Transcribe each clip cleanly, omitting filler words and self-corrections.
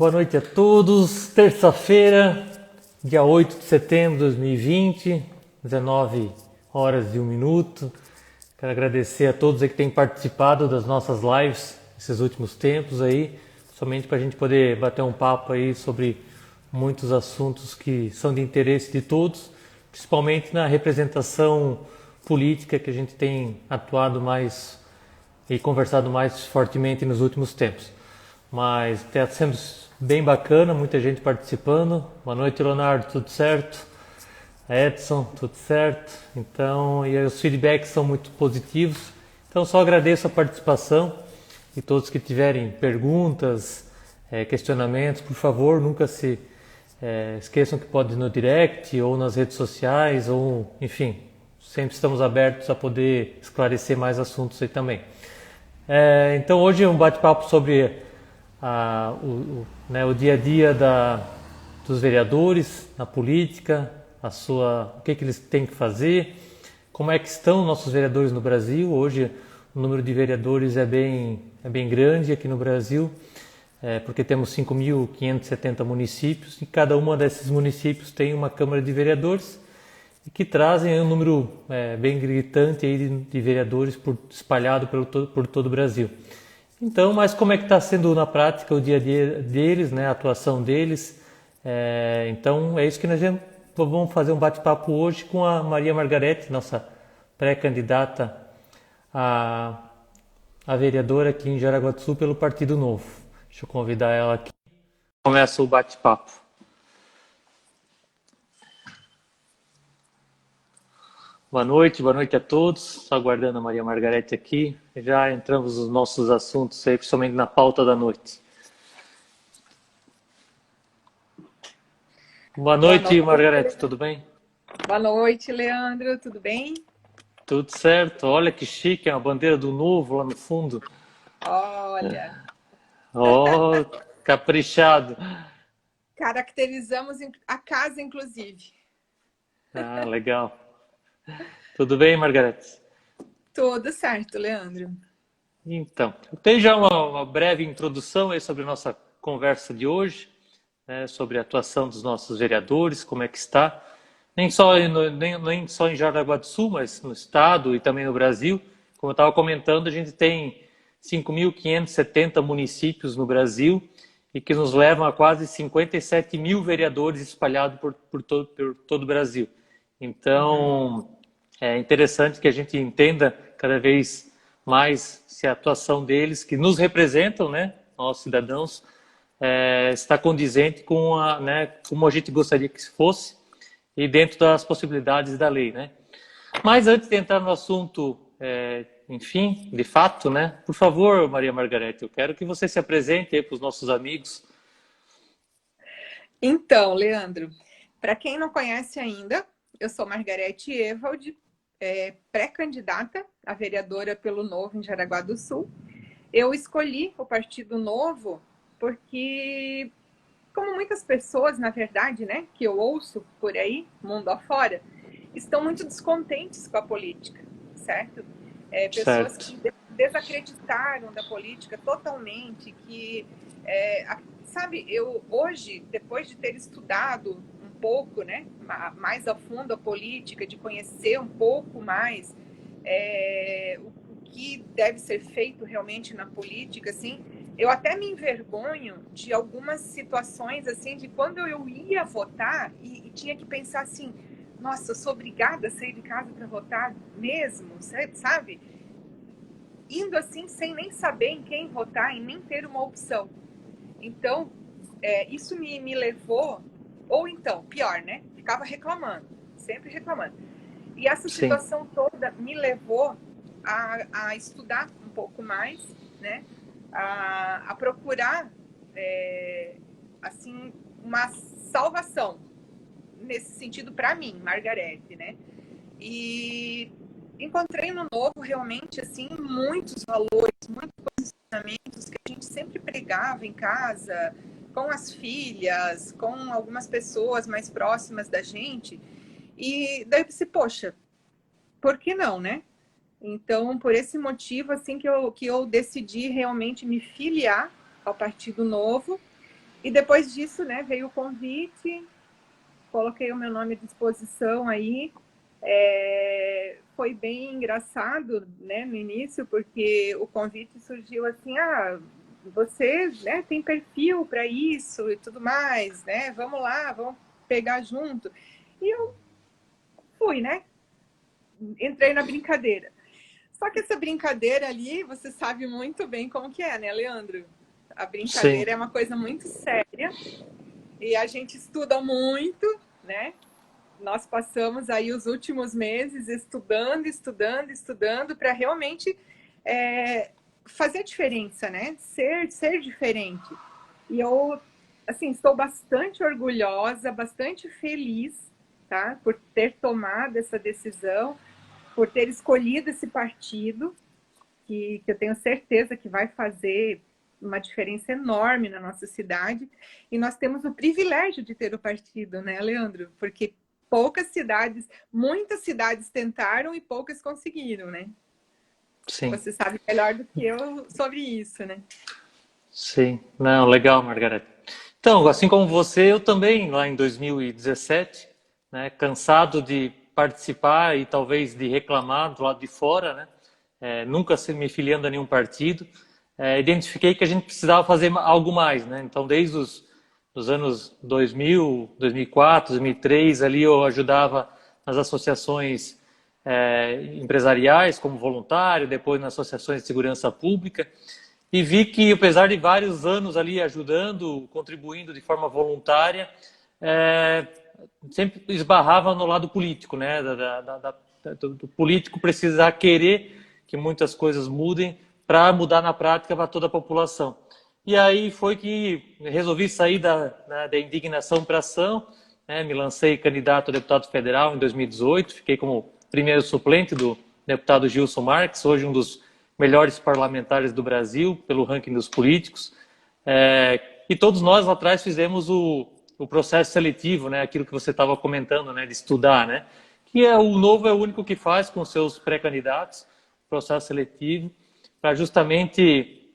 Boa noite a todos. Terça-feira, dia 8 de setembro de 2020, 19 horas e 1 minuto. Quero agradecer a todos aí que têm participado das nossas lives esses últimos tempos aí, somente para a gente poder bater um papo aí sobre muitos assuntos que são de interesse de todos, principalmente na representação política que a gente tem atuado mais e conversado mais fortemente nos últimos tempos. Mas está sendo bem bacana, muita gente participando. Boa noite, Leonardo, tudo certo? Edson, tudo certo? Então, e os feedbacks são muito positivos. Então, só agradeço a participação e todos que tiverem perguntas, questionamentos, por favor, nunca se esqueçam que pode ir no direct ou nas redes sociais, ou enfim, sempre estamos abertos a poder esclarecer mais assuntos aí também. Então, hoje é um bate-papo sobre o dia a dia dos vereadores na política, o que eles têm que fazer, como é que estão nossos vereadores no Brasil. Hoje o número de vereadores é bem grande aqui no Brasil, porque temos 5.570 municípios e cada uma desses municípios tem uma Câmara de Vereadores e que trazem um número bem gritante aí de vereadores espalhado por todo o Brasil. Então, mas como é que está sendo na prática o dia a dia deles, né, a atuação deles? Então, é isso que nós vamos fazer um bate-papo hoje com a Maria Margarete, nossa pré-candidata a vereadora aqui em Jaraguá do Sul pelo Partido Novo. Deixa eu convidar ela aqui. Começa o bate-papo. Boa noite a todos. Só aguardando a Maria Margarete aqui. Já entramos nos nossos assuntos aí, principalmente na pauta da noite. Boa noite, Margarete, tudo bem? Boa noite, Leandro, tudo bem? Tudo certo. Olha que chique, é uma bandeira do Novo lá no fundo. Olha, Oh, caprichado. caracterizamos a casa, inclusive. Ah, legal. Tudo bem, Margarete? Tudo certo, Leandro. Então, eu tenho já uma breve introdução aí sobre a nossa conversa de hoje, né, sobre a atuação dos nossos vereadores, como é que está. Nem só em Jaraguá do Sul, mas no estado e também no Brasil. Como eu estava comentando, a gente tem 5.570 municípios no Brasil e que nos levam a quase 57 mil vereadores espalhados por todo o Brasil. Então, é interessante que a gente entenda cada vez mais se a atuação deles, que nos representam, né, nós cidadãos, está condizente com como a gente gostaria que fosse e dentro das possibilidades da lei, né? Mas antes de entrar no assunto, enfim, de fato, né? Por favor, Maria Margarete, eu quero que você se apresente aí para os nossos amigos. Então, Leandro, para quem não conhece ainda, eu sou Margarete Ewald, pré-candidata a vereadora pelo Novo em Jaraguá do Sul. Eu escolhi o Partido Novo porque, como muitas pessoas, na verdade, né, que eu ouço por aí, mundo afora, estão muito descontentes com a política, certo? Pessoas Certo. que desacreditaram da política totalmente, que, sabe, eu hoje, depois de ter estudado um pouco, né, mais a fundo a política, de conhecer um pouco mais o que deve ser feito realmente na política, assim, eu até me envergonho de algumas situações, assim, de quando eu ia votar e tinha que pensar assim, nossa, eu sou obrigada a sair de casa para votar mesmo, sabe? Indo assim, sem nem saber em quem votar, em nem ter uma opção. Então, isso me levou, ou então, pior, né? Ficava reclamando, sempre reclamando. E essa Sim. situação toda me levou a estudar um pouco mais, né? A procurar, assim, uma salvação nesse sentido para mim, Margarete, né? E encontrei no Novo realmente assim muitos valores, muitos posicionamentos que a gente sempre pregava em casa, com as filhas, com algumas pessoas mais próximas da gente. E daí eu pensei, poxa, por que não, né? Então, por esse motivo, assim, que eu decidi realmente me filiar ao Partido Novo E depois disso, né, veio o convite, coloquei o meu nome à disposição aí. Foi bem engraçado, né, no início, porque o convite surgiu assim, você, né, tem perfil para isso e tudo mais, né? Vamos lá, vamos pegar junto. E eu fui, né? Entrei na brincadeira. Só que essa brincadeira ali, você sabe muito bem como que é, né, Leandro? A Sim. brincadeira é uma coisa muito séria e a gente estuda muito, né? Nós passamos aí os últimos meses estudando, estudando, estudando para realmente fazer a diferença, né? Ser diferente. E eu, assim, estou bastante orgulhosa, bastante feliz, tá? Por ter tomado essa decisão, por ter escolhido esse partido, que eu tenho certeza que vai fazer uma diferença enorme na nossa cidade. E nós temos o privilégio de ter o partido, né, Leandro? Porque poucas cidades, muitas cidades tentaram e poucas conseguiram, né? Sim, Você sabe melhor do que eu sobre isso, né? sim. Não, legal, Margareth. Então, assim como você, eu também, lá em 2017, né, cansado de participar e talvez de reclamar do lado de fora, né, nunca me filiando a nenhum partido, identifiquei que a gente precisava fazer algo mais, né? Então, desde os anos 2000, 2004, 2003, ali eu ajudava nas associações empresariais como voluntário, depois nas associações de segurança pública, e vi que, apesar de vários anos ali ajudando, contribuindo de forma voluntária, é, sempre esbarrava no lado político, né? Do político precisar querer que muitas coisas mudem para mudar na prática para toda a população. E aí foi que resolvi sair da indignação para a ação, né? Me lancei candidato a deputado federal em 2018, fiquei como primeiro suplente do deputado Gilson Marques, hoje um dos melhores parlamentares do Brasil, pelo ranking dos políticos. E todos nós lá atrás fizemos o processo seletivo, né? Aquilo que você estava comentando, né? De estudar, né? Que o Novo é o único que faz com seus pré-candidatos, processo seletivo, para justamente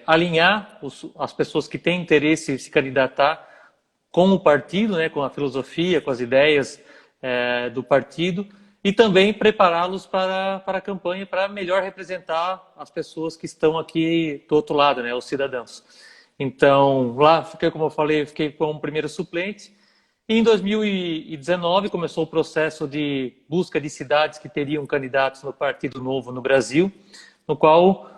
alinhar as pessoas que têm interesse em se candidatar com o partido, né, com a filosofia, com as ideias do partido, e também prepará-los para a campanha para melhor representar as pessoas que estão aqui do outro lado, né, os cidadãos. Então, lá, como eu falei, fiquei como primeiro suplente. E em 2019 começou o processo de busca de cidades que teriam candidatos no Partido Novo no Brasil, no qual,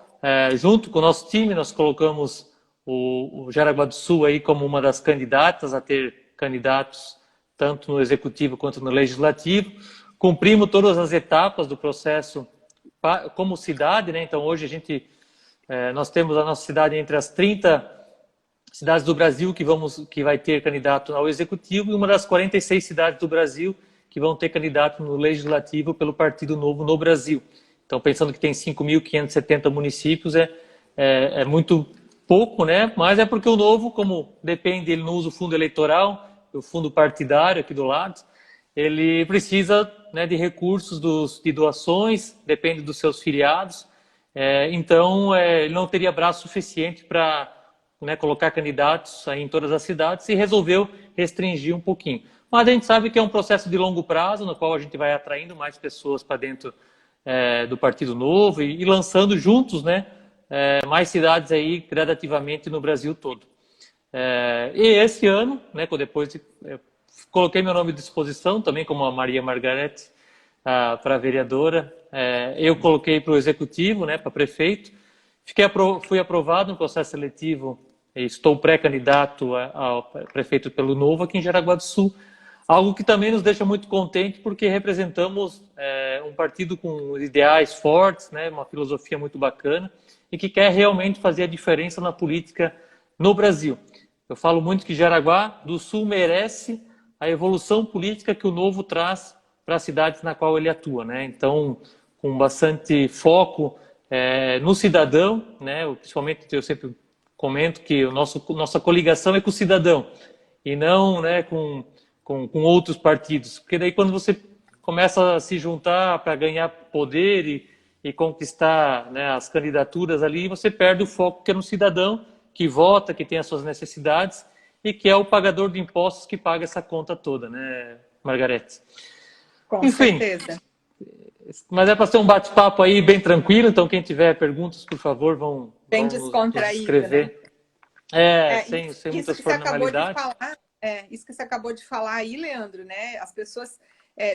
junto com o nosso time, nós colocamos o Jaraguá do Sul aí como uma das candidatas a ter candidatos tanto no executivo quanto no legislativo. Cumprimos todas as etapas do processo como cidade, né? Então hoje nós temos a nossa cidade entre as 30 cidades do Brasil que vai ter candidato ao executivo e uma das 46 cidades do Brasil que vão ter candidato no legislativo pelo Partido Novo no Brasil. Então, pensando que tem 5.570 municípios, é muito pouco, né? Mas é porque o Novo, como depende, ele não usa o fundo eleitoral, o fundo partidário aqui do lado, ele precisa, né, de recursos de doações, depende dos seus filiados, então ele não teria braço suficiente para, né, colocar candidatos aí em todas as cidades e resolveu restringir um pouquinho. Mas a gente sabe que é um processo de longo prazo, no qual a gente vai atraindo mais pessoas para dentro do Partido Novo e lançando juntos, né, mais cidades aí gradativamente no Brasil todo. E esse ano, né, depois coloquei meu nome à disposição, também como a Maria Margarete, para vereadora. Eu coloquei para o executivo, né, para prefeito. Fui aprovado no processo seletivo, estou pré-candidato ao prefeito pelo Novo aqui em Jaraguá do Sul. Algo que também nos deixa muito contente, porque representamos um partido com ideais fortes, né, uma filosofia muito bacana e que quer realmente fazer a diferença na política no Brasil. Eu falo muito que Jaraguá do Sul merece a evolução política que o Novo traz para as cidades na qual ele atua, né? Então, com bastante foco no cidadão, né? Principalmente eu sempre comento que nossa coligação é com o cidadão e não, né, com outros partidos, porque daí quando você começa a se juntar para ganhar poder e conquistar, né, as candidaturas ali, você perde o foco que é no cidadão que vota, que tem as suas necessidades e que é o pagador de impostos que paga essa conta toda, né, Margarete? Com Enfim, certeza. mas é para ser um bate-papo aí bem tranquilo, então quem tiver perguntas, por favor, vão Bem nos descontraído, né? escrever. Sem Isso muitas que você acabou de formalidades. falar, isso que você acabou de falar aí, Leandro, né? As pessoas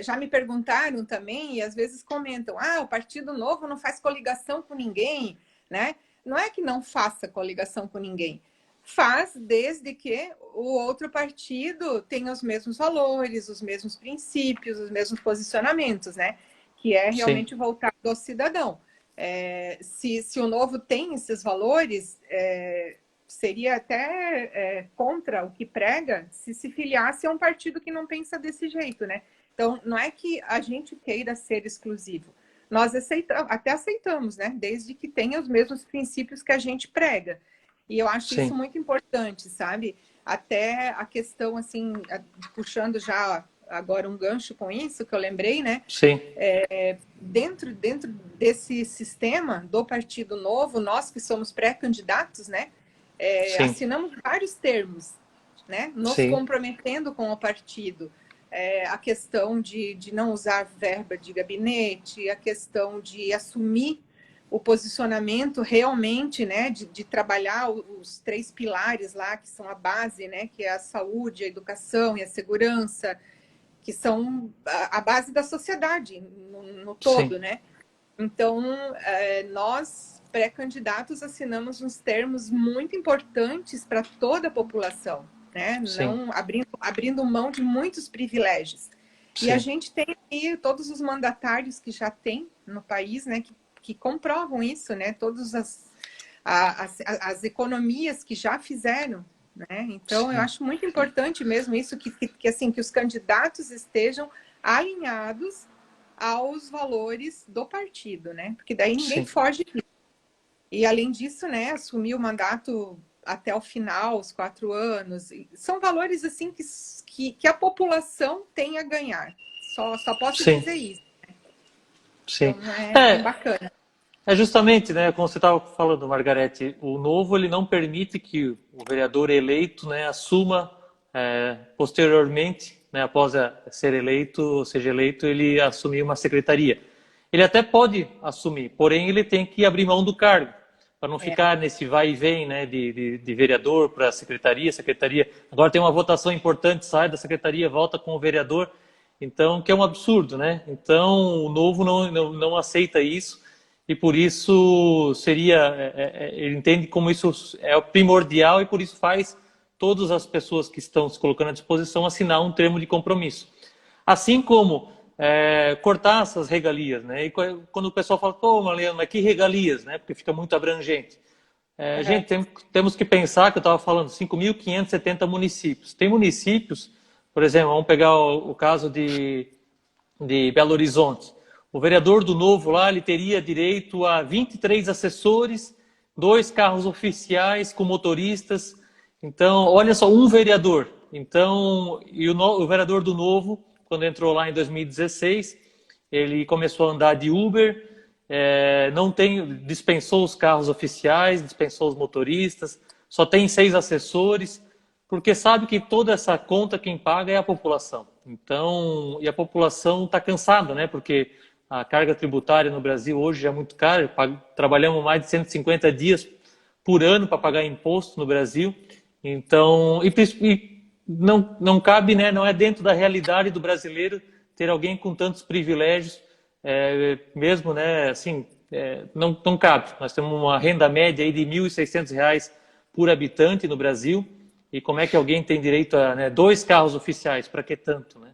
já me perguntaram também e às vezes comentam: o Partido Novo não faz coligação com ninguém, né? Não é que não faça coligação com ninguém, faz desde que o outro partido tenha os mesmos valores, os mesmos princípios, os mesmos posicionamentos, né? Que é Sim, realmente voltado ao cidadão. Se o Novo tem esses valores, seria até contra o que prega se filiasse a um partido que não pensa desse jeito, né? Então, não é que a gente queira ser exclusivo. Nós até aceitamos, né? Desde que tenha os mesmos princípios que a gente prega. E eu acho isso sim, muito importante, sabe? Até a questão, assim, puxando já agora um gancho com isso, que eu lembrei, né? sim, Dentro desse sistema do Partido Novo, nós que somos pré-candidatos, né? sim, Assinamos vários termos, né? Nos sim, comprometendo com o partido. A questão de não usar verba de gabinete, a questão de assumir o posicionamento realmente, né, de trabalhar os 3 pilares lá, que são a base, né, que é a saúde, a educação e a segurança, que são a base da sociedade no sim, todo, né? Então, nós, pré-candidatos, assinamos uns termos muito importantes para toda a população, né? sim, Não abrindo mão de muitos privilégios. E a sim, gente tem aí todos os mandatários que já tem no país, né? Que comprovam isso, né? Todas as economias que já fizeram, né? Então, eu sim, acho muito importante mesmo isso, assim, que os candidatos estejam alinhados aos valores do partido, né? Porque daí ninguém sim. foge disso. E, além disso, né, assumir o mandato até o final, os 4 anos, são valores, assim, que a população tem a ganhar. Só posso Sim, dizer isso. sim. Então, é bem É, bacana. é justamente, né, como você estava falando, Margarete, o novo ele não permite que o vereador eleito, né, assuma posteriormente, né, após ser eleito, ou seja eleito, ele assumir uma secretaria. Ele até pode assumir, porém ele tem que abrir mão do cargo, para não É, ficar nesse vai e vem, né, de vereador para secretaria, secretaria. Agora tem uma votação importante, sai da secretaria, volta com o vereador, então que é um absurdo, né? Então o novo não aceita isso e por isso ele entende como isso é o primordial e por isso faz todas as pessoas que estão se colocando à disposição assinar um termo de compromisso. Assim como cortar essas regalias, né? E quando o pessoal fala, pô, Marlene, mas que regalias, né? Porque fica muito abrangente. uhum, Gente, temos que pensar que eu estava falando 5.570 municípios. Tem municípios, por exemplo, vamos pegar o caso de Belo Horizonte. O vereador do Novo lá, ele teria direito a 23 assessores, 2 carros oficiais com motoristas. Então, olha só, um vereador. Então, o vereador do Novo, quando entrou lá em 2016, ele começou a andar de Uber, dispensou os carros oficiais, dispensou os motoristas, só tem 6 assessores, porque sabe que toda essa conta quem paga é a população. Então, e a população está cansada, né? Porque a carga tributária no Brasil hoje já é muito cara. Trabalhamos mais de 150 dias por ano para pagar imposto no Brasil. Então, e não cabe, né? Não é dentro da realidade do brasileiro ter alguém com tantos privilégios, mesmo, né? Assim, não cabe. Nós temos uma renda média aí de R$ 1.600 por habitante no Brasil. E como é que alguém tem direito a 2 carros oficiais? Para que tanto, né?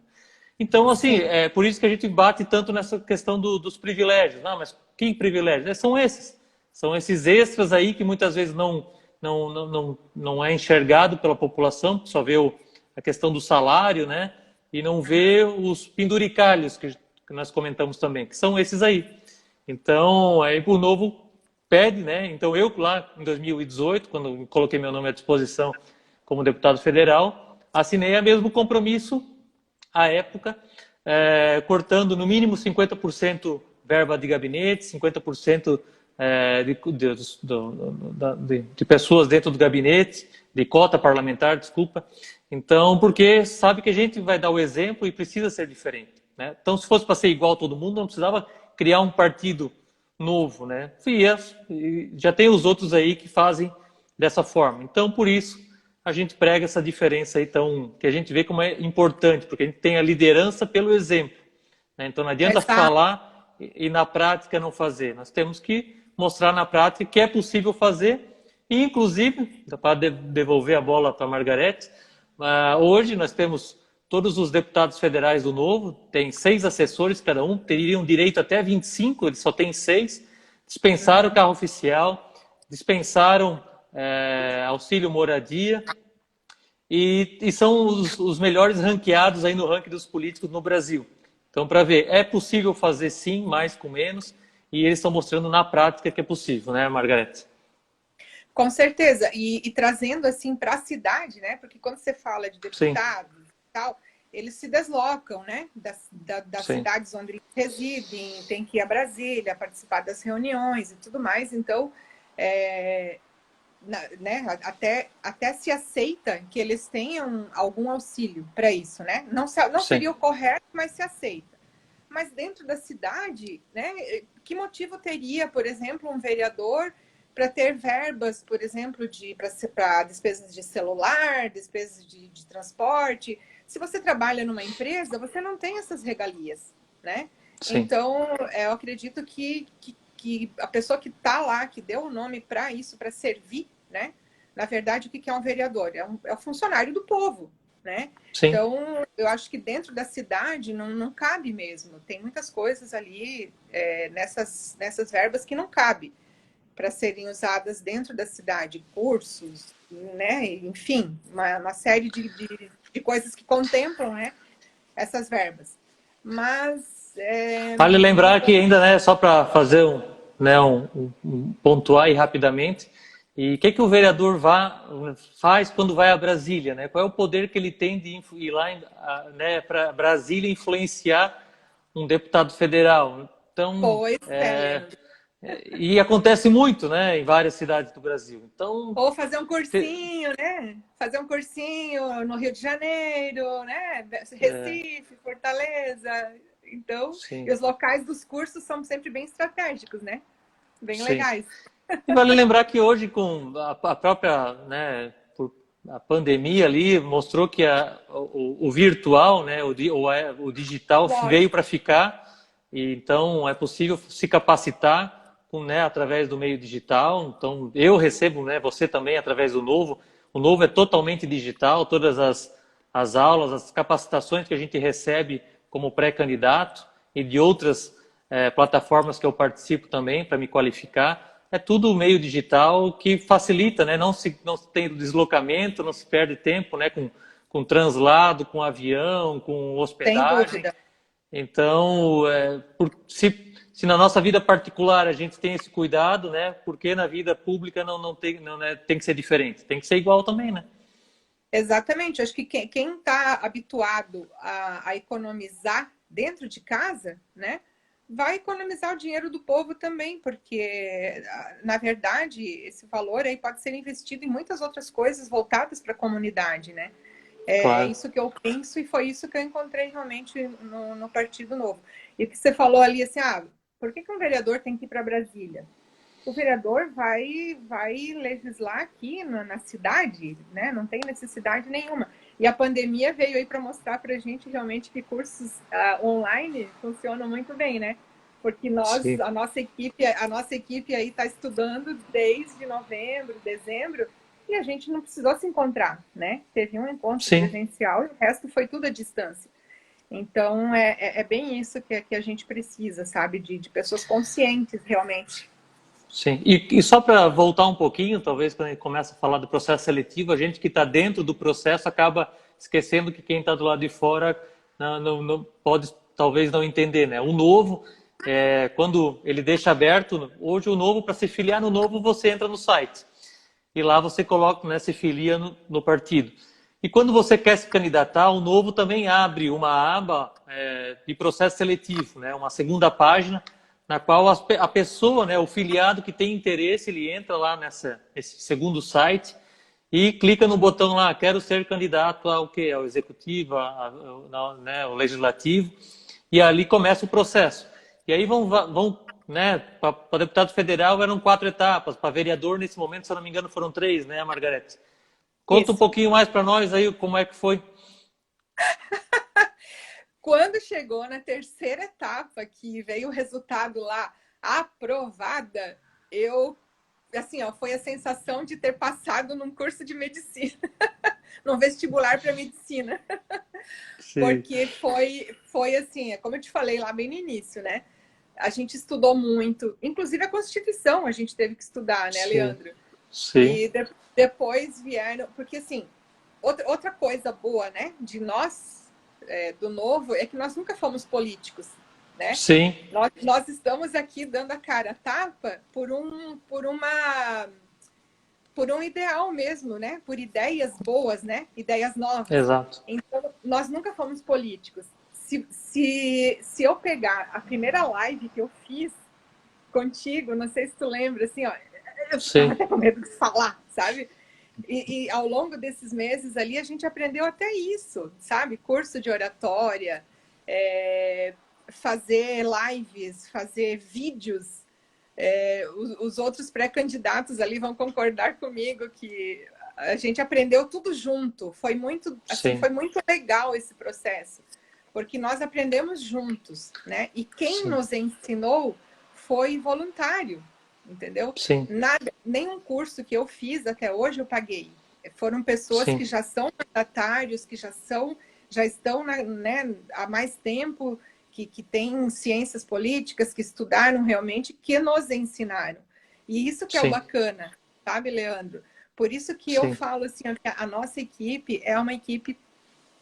Então, assim, sim, é por isso que a gente bate tanto nessa questão dos privilégios. Não, mas que privilégios? São esses. São esses extras aí que muitas vezes não é enxergado pela população, só vê a questão do salário, né? E não vê os penduricalhos que nós comentamos também, que são esses aí. Então, aí o Novo pede, né? Então, eu lá em 2018, quando coloquei meu nome à disposição como deputado federal, assinei o mesmo compromisso à época, cortando no mínimo 50% verba de gabinete, 50% de pessoas dentro do gabinete, de cota parlamentar, desculpa. Então, porque sabe que a gente vai dar o exemplo e precisa ser diferente, né? Então, se fosse para ser igual a todo mundo, não precisava criar um partido novo, né? E já tem os outros aí que fazem dessa forma. Então, por isso, a gente prega essa diferença aí, que a gente vê como é importante, porque a gente tem a liderança pelo exemplo, né? Então, não adianta falar e na prática não fazer. Nós temos que mostrar na prática que é possível fazer. E, inclusive, para devolver a bola para a Margarete, hoje nós temos todos os deputados federais do Novo, tem 6 assessores, cada um teriam direito até 25, eles só têm 6, dispensaram o carro oficial, dispensaram auxílio moradia, e são os melhores ranqueados aí no ranking dos políticos no Brasil. Então, para ver, é possível fazer sim, mais com menos, e eles estão mostrando na prática que é possível, né, Margarete? Com certeza, e trazendo assim para a cidade, né? Porque quando você fala de deputados e tal, eles se deslocam, né? Das cidades onde eles residem, tem que ir a Brasília, participar das reuniões e tudo mais. Então, né? Até se aceita que eles tenham algum auxílio para isso, né? Não seria o correto, mas se aceita. Mas dentro da cidade, né? Que motivo teria, por exemplo, um vereador para ter verbas, por exemplo, para despesas de celular, despesas de transporte? Se você trabalha numa empresa, você não tem essas regalias, né? Sim. Então, eu acredito que a pessoa que está lá, que deu o nome para isso, para servir, né? Na verdade, o que é um vereador? É um funcionário do povo, né? Sim. Então, eu acho que dentro da cidade não cabe mesmo. Tem muitas coisas ali nessas verbas que não cabe para serem usadas dentro da cidade, cursos, né? Enfim, uma série de coisas que contemplam, né? Essas verbas. Mas vale lembrar que ainda, né, só para fazer pontuar aí rapidamente, e o que o vereador faz quando vai a Brasília, né? Qual é o poder que ele tem de ir lá, né, para Brasília influenciar um deputado federal? Então, e acontece muito, né, em várias cidades do Brasil. Então, ou fazer um cursinho, né? Fazer um cursinho no Rio de Janeiro, né? Recife, Fortaleza. Então, e os locais dos cursos são sempre bem estratégicos, né? Bem legais. E vale lembrar que hoje, com a própria, né, a pandemia ali, mostrou que o virtual, né, o digital veio para ficar. E, então, é possível se capacitar através do meio digital. Então, eu recebo, né, você também, através do Novo. O Novo é totalmente digital, todas as aulas, as capacitações que a gente recebe como pré-candidato e de outras plataformas que eu participo também para me qualificar. É tudo meio digital que facilita, né? Não se tem deslocamento, não se perde tempo, né, com translado, com avião, com hospedagem. Sem dúvida. Então, se na nossa vida particular a gente tem esse cuidado, né? Porque na vida pública tem que ser diferente, tem que ser igual também, né? Exatamente. Acho que quem está habituado a economizar dentro de casa, né, vai economizar o dinheiro do povo também, porque, na verdade, esse valor aí pode ser investido em muitas outras coisas voltadas para a comunidade, né? Claro. É isso que eu penso e foi isso que eu encontrei realmente no Partido Novo. E o que você falou ali, assim, por que um vereador tem que ir para Brasília? O vereador vai legislar aqui na cidade, né? Não tem necessidade nenhuma. E a pandemia veio aí para mostrar para a gente realmente que cursos online funcionam muito bem, né? Porque a nossa equipe aí está estudando desde novembro, dezembro, e a gente não precisou se encontrar, né? Teve um encontro presencial e o resto foi tudo à distância. Então, é bem isso que a gente precisa, sabe? De pessoas conscientes, realmente. Sim, e só para voltar um pouquinho, talvez quando a gente começa a falar do processo seletivo, a gente que está dentro do processo acaba esquecendo que quem está do lado de fora não pode, talvez, não entender, né? O Novo, quando ele deixa aberto, hoje o Novo, para se filiar no Novo, você entra no site. E lá você coloca, né, se filia no partido. E quando você quer se candidatar, o Novo também abre uma aba de processo seletivo, né, uma segunda página na qual a pessoa, né, o filiado que tem interesse, ele entra lá nesse segundo site e clica no botão lá, quero ser candidato ao quê? Ao executivo, né, ao legislativo, e ali começa o processo. E aí vão né, para deputado federal eram 4 etapas, para vereador nesse momento, se eu não me engano, foram 3, né, Margarete? Conta um pouquinho mais para nós aí como é que foi. Quando chegou na terceira etapa, que veio o resultado lá, aprovada, assim, ó, foi a sensação de ter passado num curso de medicina, num vestibular para medicina. Sim. Porque foi assim, como eu te falei lá bem no início, né? A gente estudou muito, inclusive a Constituição a gente teve que estudar, né, Leandro? Sim. E depois vieram, porque assim, outra coisa boa, né, de nós, do Novo, é que nós nunca fomos políticos, né? Sim. Nós estamos aqui dando a cara a tapa por um ideal mesmo, né? Por ideias boas, né? Ideias novas. Exato. Então, nós nunca fomos políticos. Se eu pegar a primeira live que eu fiz contigo, não sei se tu lembra, assim, ó, eu estava até com medo de falar, sabe? E ao longo desses meses ali, a gente aprendeu até isso, sabe? Curso de oratória, fazer lives, fazer vídeos. Os outros pré-candidatos ali vão concordar comigo que a gente aprendeu tudo junto. Foi muito, assim, foi muito legal esse processo, porque nós aprendemos juntos, né? E quem nos ensinou foi voluntário. Entendeu? Sim. Nenhum curso que eu fiz até hoje eu paguei. Foram pessoas que já são mandatários, que já estão né, há mais tempo, que têm ciências políticas, que estudaram realmente, que nos ensinaram. E isso que é o bacana, sabe, Leandro? Por isso que eu falo assim, a nossa equipe é uma equipe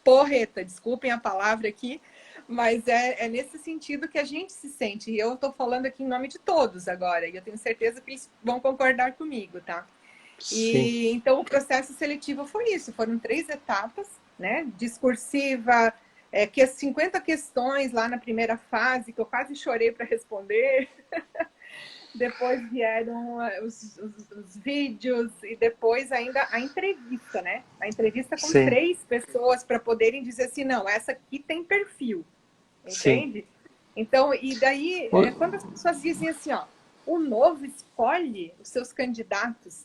porreta, desculpem a palavra aqui, mas é nesse sentido que a gente se sente. E eu estou falando aqui em nome de todos agora, e eu tenho certeza que eles vão concordar comigo, tá? E então o processo seletivo foi isso, foram 3 etapas, né? Discursiva, 50 questões lá na primeira fase, que eu quase chorei para responder. Depois vieram os vídeos e depois ainda a entrevista, né? A entrevista com 3 pessoas para poderem dizer assim, não, essa aqui tem perfil, entende? Sim. Então, e daí, quando as pessoas dizem assim, ó, o Novo escolhe os seus candidatos,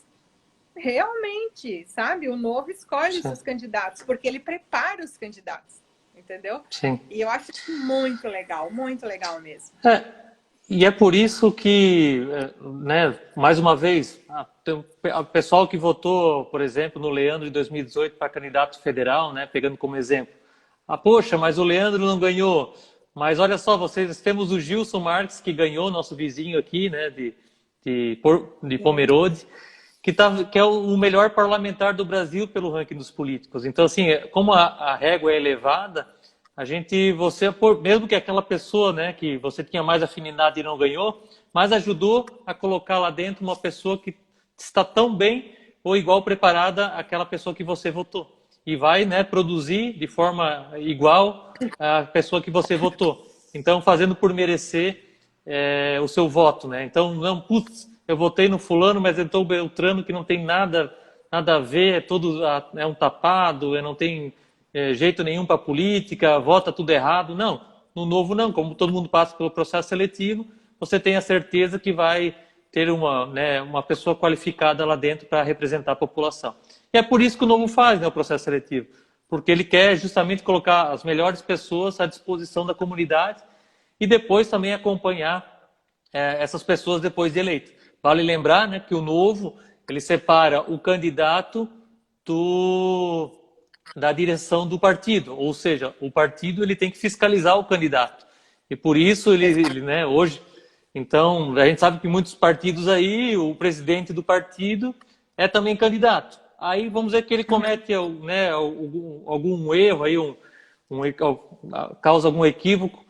realmente, sabe? O Novo escolhe os seus candidatos, porque ele prepara os candidatos, entendeu? Sim. E eu acho isso muito legal mesmo. E é por isso que, né, mais uma vez, o pessoal que votou, por exemplo, no Leandro em 2018 para candidato federal, né, pegando como exemplo, poxa, mas o Leandro não ganhou. Mas olha só, temos o Gilson Marques, que ganhou, nosso vizinho aqui, né, de Pomerode, que é o melhor parlamentar do Brasil pelo ranking dos políticos. Então, assim, como a régua é elevada, mesmo que aquela pessoa, né, que você tinha mais afinidade e não ganhou, mas ajudou a colocar lá dentro uma pessoa que está tão bem ou igual preparada àquela pessoa que você votou. E vai, né, produzir de forma igual a pessoa que você votou. Então, fazendo por merecer o seu voto, né? Então, não, putz, eu votei no fulano, mas entrou o Beltrano que não tem nada a ver, é um tapado, não tem jeito nenhum para política, vota tudo errado. Não, no Novo não, como todo mundo passa pelo processo seletivo, você tem a certeza que vai ter uma pessoa qualificada lá dentro para representar a população. E é por isso que o Novo faz, né, o processo seletivo, porque ele quer justamente colocar as melhores pessoas à disposição da comunidade e depois também acompanhar essas pessoas depois de eleito. Vale lembrar, né, que o Novo, ele separa o candidato da direção do partido, ou seja, o partido ele tem que fiscalizar o candidato. E por isso ele né, hoje, então, a gente sabe que muitos partidos aí, o presidente do partido é também candidato. Aí vamos dizer que ele comete, né, algum erro aí, causa algum equívoco,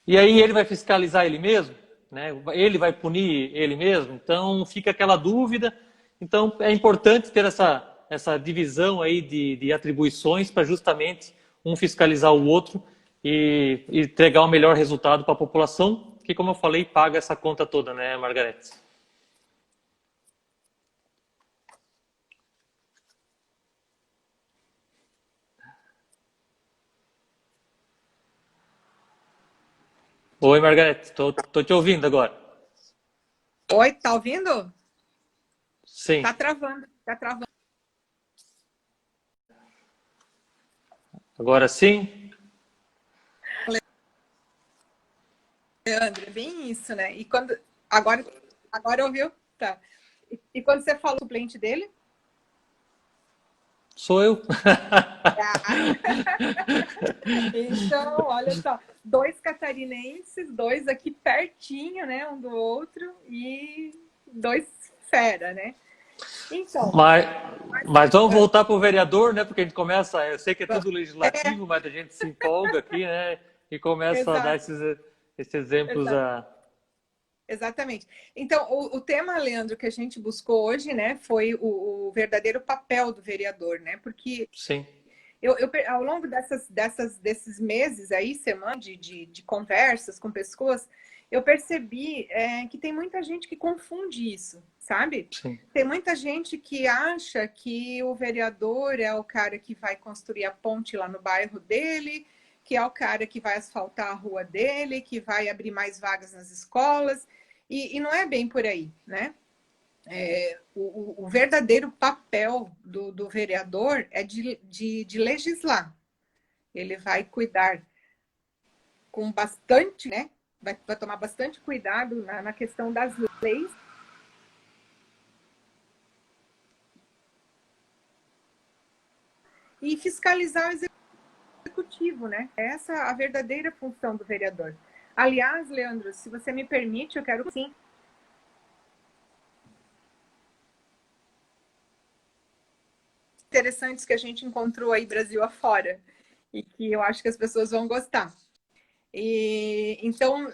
e aí ele vai fiscalizar ele mesmo, né? Ele vai punir ele mesmo. Então fica aquela dúvida. Então é importante ter essa divisão aí de atribuições para justamente um fiscalizar o outro e entregar o melhor resultado para a população que, como eu falei, paga essa conta toda, né, Margarete? Oi, Margarete, tô te ouvindo agora. Oi, tá ouvindo? Sim. Tá travando, tá travando. Agora sim? Leandro, é bem isso, né? E quando. Agora ouviu? Tá. E quando você fala o suplente dele? Sou eu. Ah, então, olha só, dois catarinenses, dois aqui pertinho, né, um do outro, e dois fera, né? Então, Mas, mas vamos ah, voltar para o vereador, né? Porque a gente começa, eu sei que é vamos. tudo legislativo, mas a gente se empolga aqui, né? E começa a dar Exato, esses exemplos exato, a. exatamente. Então, o tema, Leandro, que a gente buscou hoje, né, foi o verdadeiro papel do vereador, né? Porque Sim, ao longo desses meses aí, semana de conversas com pessoas, eu percebi que tem muita gente que confunde isso, sabe? sim, Tem muita gente que acha que o vereador é o cara que vai construir a ponte lá no bairro dele, que é o cara que vai asfaltar a rua dele, que vai abrir mais vagas nas escolas, e não é bem por aí, né? O verdadeiro papel do vereador é de legislar. Ele vai cuidar com bastante, né? Vai tomar bastante cuidado na questão das leis e fiscalizar o executivo, né? Essa é a verdadeira função do vereador. Aliás, Leandro, se você me permite, eu quero sim interessantes que a gente encontrou aí Brasil afora e que eu acho que as pessoas vão gostar. E, então,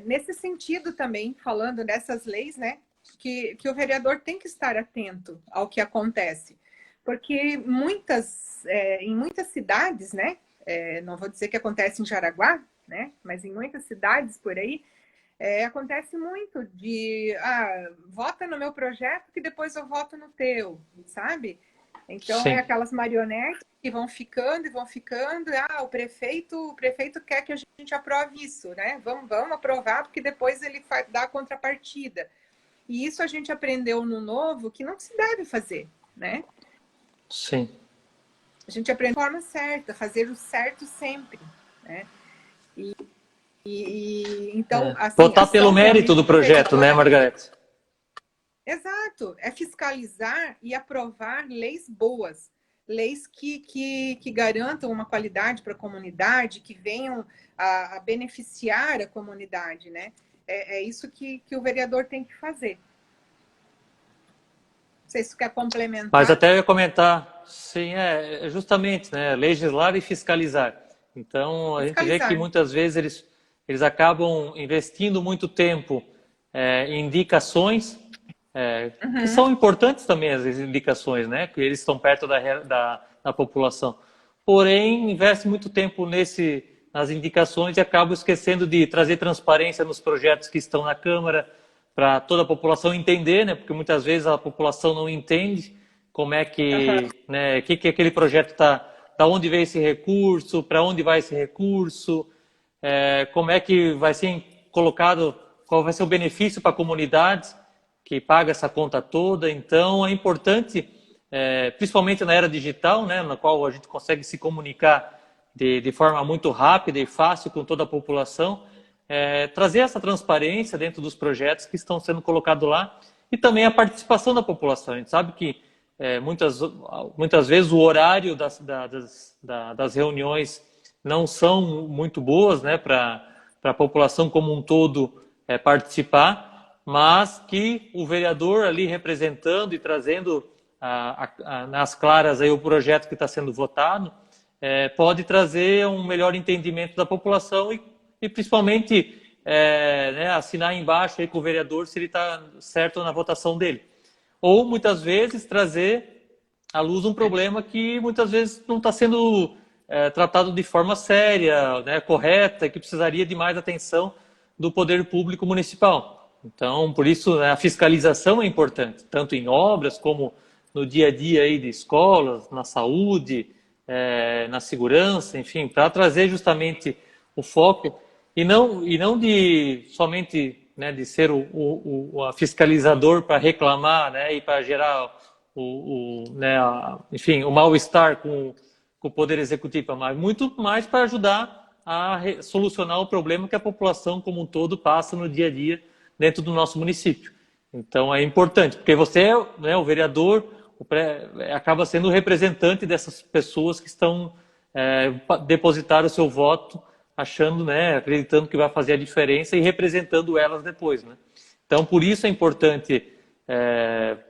nesse sentido também, falando dessas leis, né, que o vereador tem que estar atento ao que acontece. Porque em muitas cidades, né, não vou dizer que acontece em Jaraguá, né, mas em muitas cidades por aí, acontece muito de, vota no meu projeto que depois eu voto no teu, sabe? Então, é sim, aquelas marionetes que vão ficando e vão ficando. O prefeito quer que a gente aprove isso, né? Vamos aprovar, porque depois ele dá a contrapartida. E isso a gente aprendeu no novo que não se deve fazer, né? sim. A gente aprende a forma certa, fazer o certo sempre, né? Então, assim, a Votar pelo ação mérito realmente do do projeto, vereador né, é Margarete? exato, é fiscalizar e aprovar leis boas, leis que garantam uma qualidade para a comunidade, que venham a beneficiar a comunidade, né? É isso que o vereador tem que fazer. Não sei se você quer Mas complementar. até eu ia comentar, sim, é justamente, né, legislar e fiscalizar. Então, a gente vê que Fiscalizar. muitas vezes eles acabam investindo muito tempo em indicações, que Uhum. são importantes também as indicações, né, que eles estão perto da população. Porém, investe muito tempo nas indicações e acabam esquecendo de trazer transparência nos projetos que estão na Câmara, para toda a população entender, né? Porque muitas vezes a população não entende como é Uhum. que, né, que aquele projeto está, da onde veio esse recurso, para onde vai esse recurso, como é que vai ser colocado, qual vai ser o benefício para a comunidade que paga essa conta toda. Então é importante, principalmente na era digital, né, na qual a gente consegue se comunicar de forma muito rápida e fácil com toda a população, trazer essa transparência dentro dos projetos que estão sendo colocados lá e também a participação da população. A gente sabe que muitas vezes o horário das reuniões não são muito boas, né, para a população como um todo participar, mas que o vereador ali representando e trazendo nas claras aí o projeto que está sendo votado pode trazer um melhor entendimento da população e principalmente né, assinar embaixo aí com o vereador se ele está certo na votação dele. Ou muitas vezes trazer à luz um problema que muitas vezes não está sendo tratado de forma séria, né, correta, que precisaria de mais atenção do poder público municipal. Então, por isso, né, a fiscalização é importante, tanto em obras como no dia a dia aí de escolas, na saúde, na segurança, enfim, para trazer justamente o foco e não de somente, né, de ser o fiscalizador para reclamar, né, e para gerar né, enfim, o mal-estar com o Poder Executivo, mas muito mais para ajudar a solucionar o problema que a população como um todo passa no dia a dia dentro do nosso município. Então é importante, porque você, né, o vereador, acaba sendo o representante dessas pessoas que estão depositar o seu voto, achando, né, acreditando que vai fazer a diferença e representando elas depois, né? Então por isso é importante,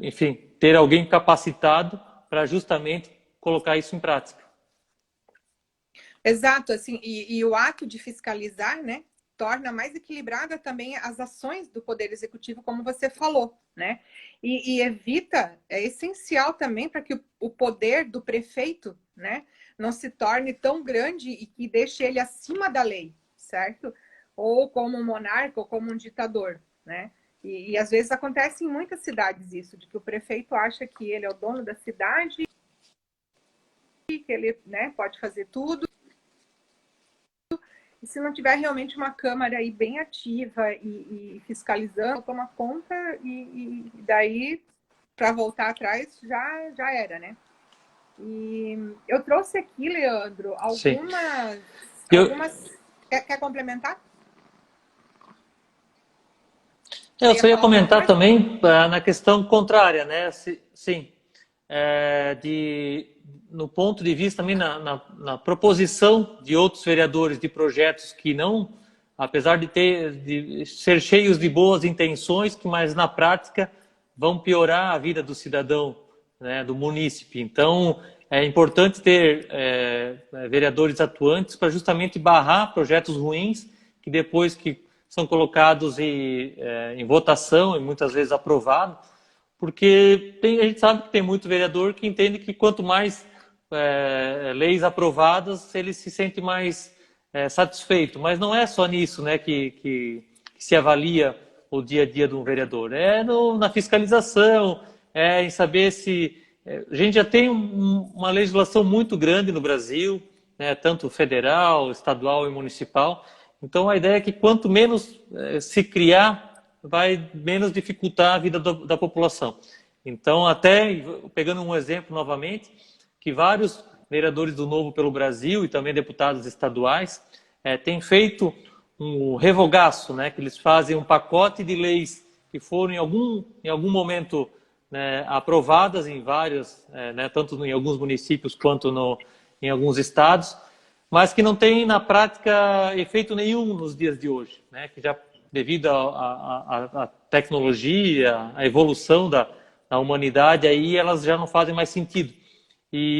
enfim, ter alguém capacitado para justamente colocar isso em prática. Exato, assim, e o ato de fiscalizar, né, torna mais equilibrada também as ações do Poder Executivo, como você falou, né? E evita, é essencial também para que o poder do prefeito, né, não se torne tão grande e que deixe ele acima da lei, certo? Ou como um monarca ou como um ditador, né? E às vezes acontece em muitas cidades isso, de que o prefeito acha que ele é o dono da cidade, que ele, né, pode fazer tudo. E se não tiver realmente uma Câmara aí bem ativa e fiscalizando, toma conta e daí, para voltar atrás, já era, né? E eu trouxe aqui, Leandro, Sim. algumas... Quer complementar? Eu só ia comentar também na questão contrária, né? Sim, no ponto de vista também na proposição de outros vereadores de projetos que não, apesar de ser cheios de boas intenções, que mas na prática vão piorar a vida do cidadão, né, do munícipe. Então é importante ter vereadores atuantes para justamente barrar projetos ruins que depois que são colocados em votação e muitas vezes aprovados, porque a gente sabe que tem muito vereador que entende que quanto mais leis aprovadas, ele se sente mais satisfeito. Mas não é só nisso, né, que se avalia o dia a dia de um vereador. É na fiscalização, em saber se... a gente já tem uma legislação muito grande no Brasil, né, tanto federal, estadual e municipal. Então a ideia é que quanto menos se criar, vai menos dificultar a vida da população. Então, até pegando um exemplo novamente, que vários vereadores do Novo pelo Brasil e também deputados estaduais têm feito um revogaço, né, que eles fazem um pacote de leis que foram em algum momento, né, aprovadas em vários, né, tanto em alguns municípios quanto em alguns estados, mas que não tem na prática efeito nenhum nos dias de hoje, né, que já devido à tecnologia, à evolução da humanidade, aí elas já não fazem mais sentido.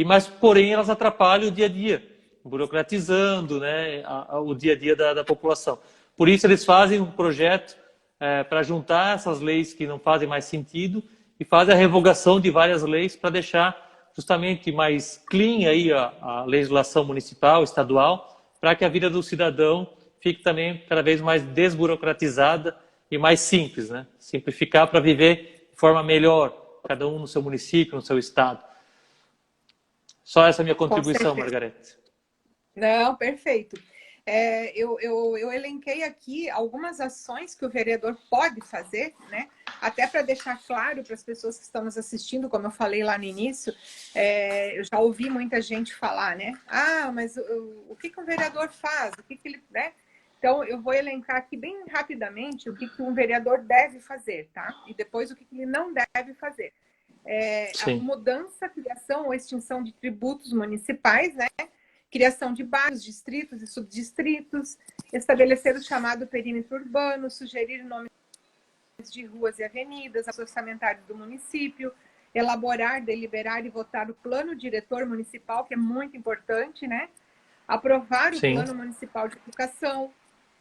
Mas, porém, elas atrapalham o dia a dia, burocratizando, né, o dia a dia da população. Por isso, eles fazem um projeto para juntar essas leis que não fazem mais sentido e fazem a revogação de várias leis para deixar justamente mais clean aí a legislação municipal, estadual, para que a vida do cidadão fique também cada vez mais desburocratizada e mais simples, né? Simplificar para viver de forma melhor, cada um no seu município, no seu estado. Só essa minha contribuição, Margarete. Não, perfeito. Eu elenquei aqui algumas ações que o vereador pode fazer, né? Até para deixar claro para as pessoas que estão nos assistindo, como eu falei lá no início, eu já ouvi muita gente falar, né? Ah, mas o que um vereador faz? O que ele, né? Então, eu vou elencar aqui bem rapidamente o que um vereador deve fazer, tá? E depois o que ele não deve fazer. A mudança, criação ou extinção de tributos municipais, né? Criação de bairros, distritos e subdistritos, estabelecer o chamado perímetro urbano, sugerir nomes de ruas e avenidas, orçamentários do município, elaborar, deliberar e votar o plano diretor municipal, que é muito importante, né? Aprovar o plano municipal de educação,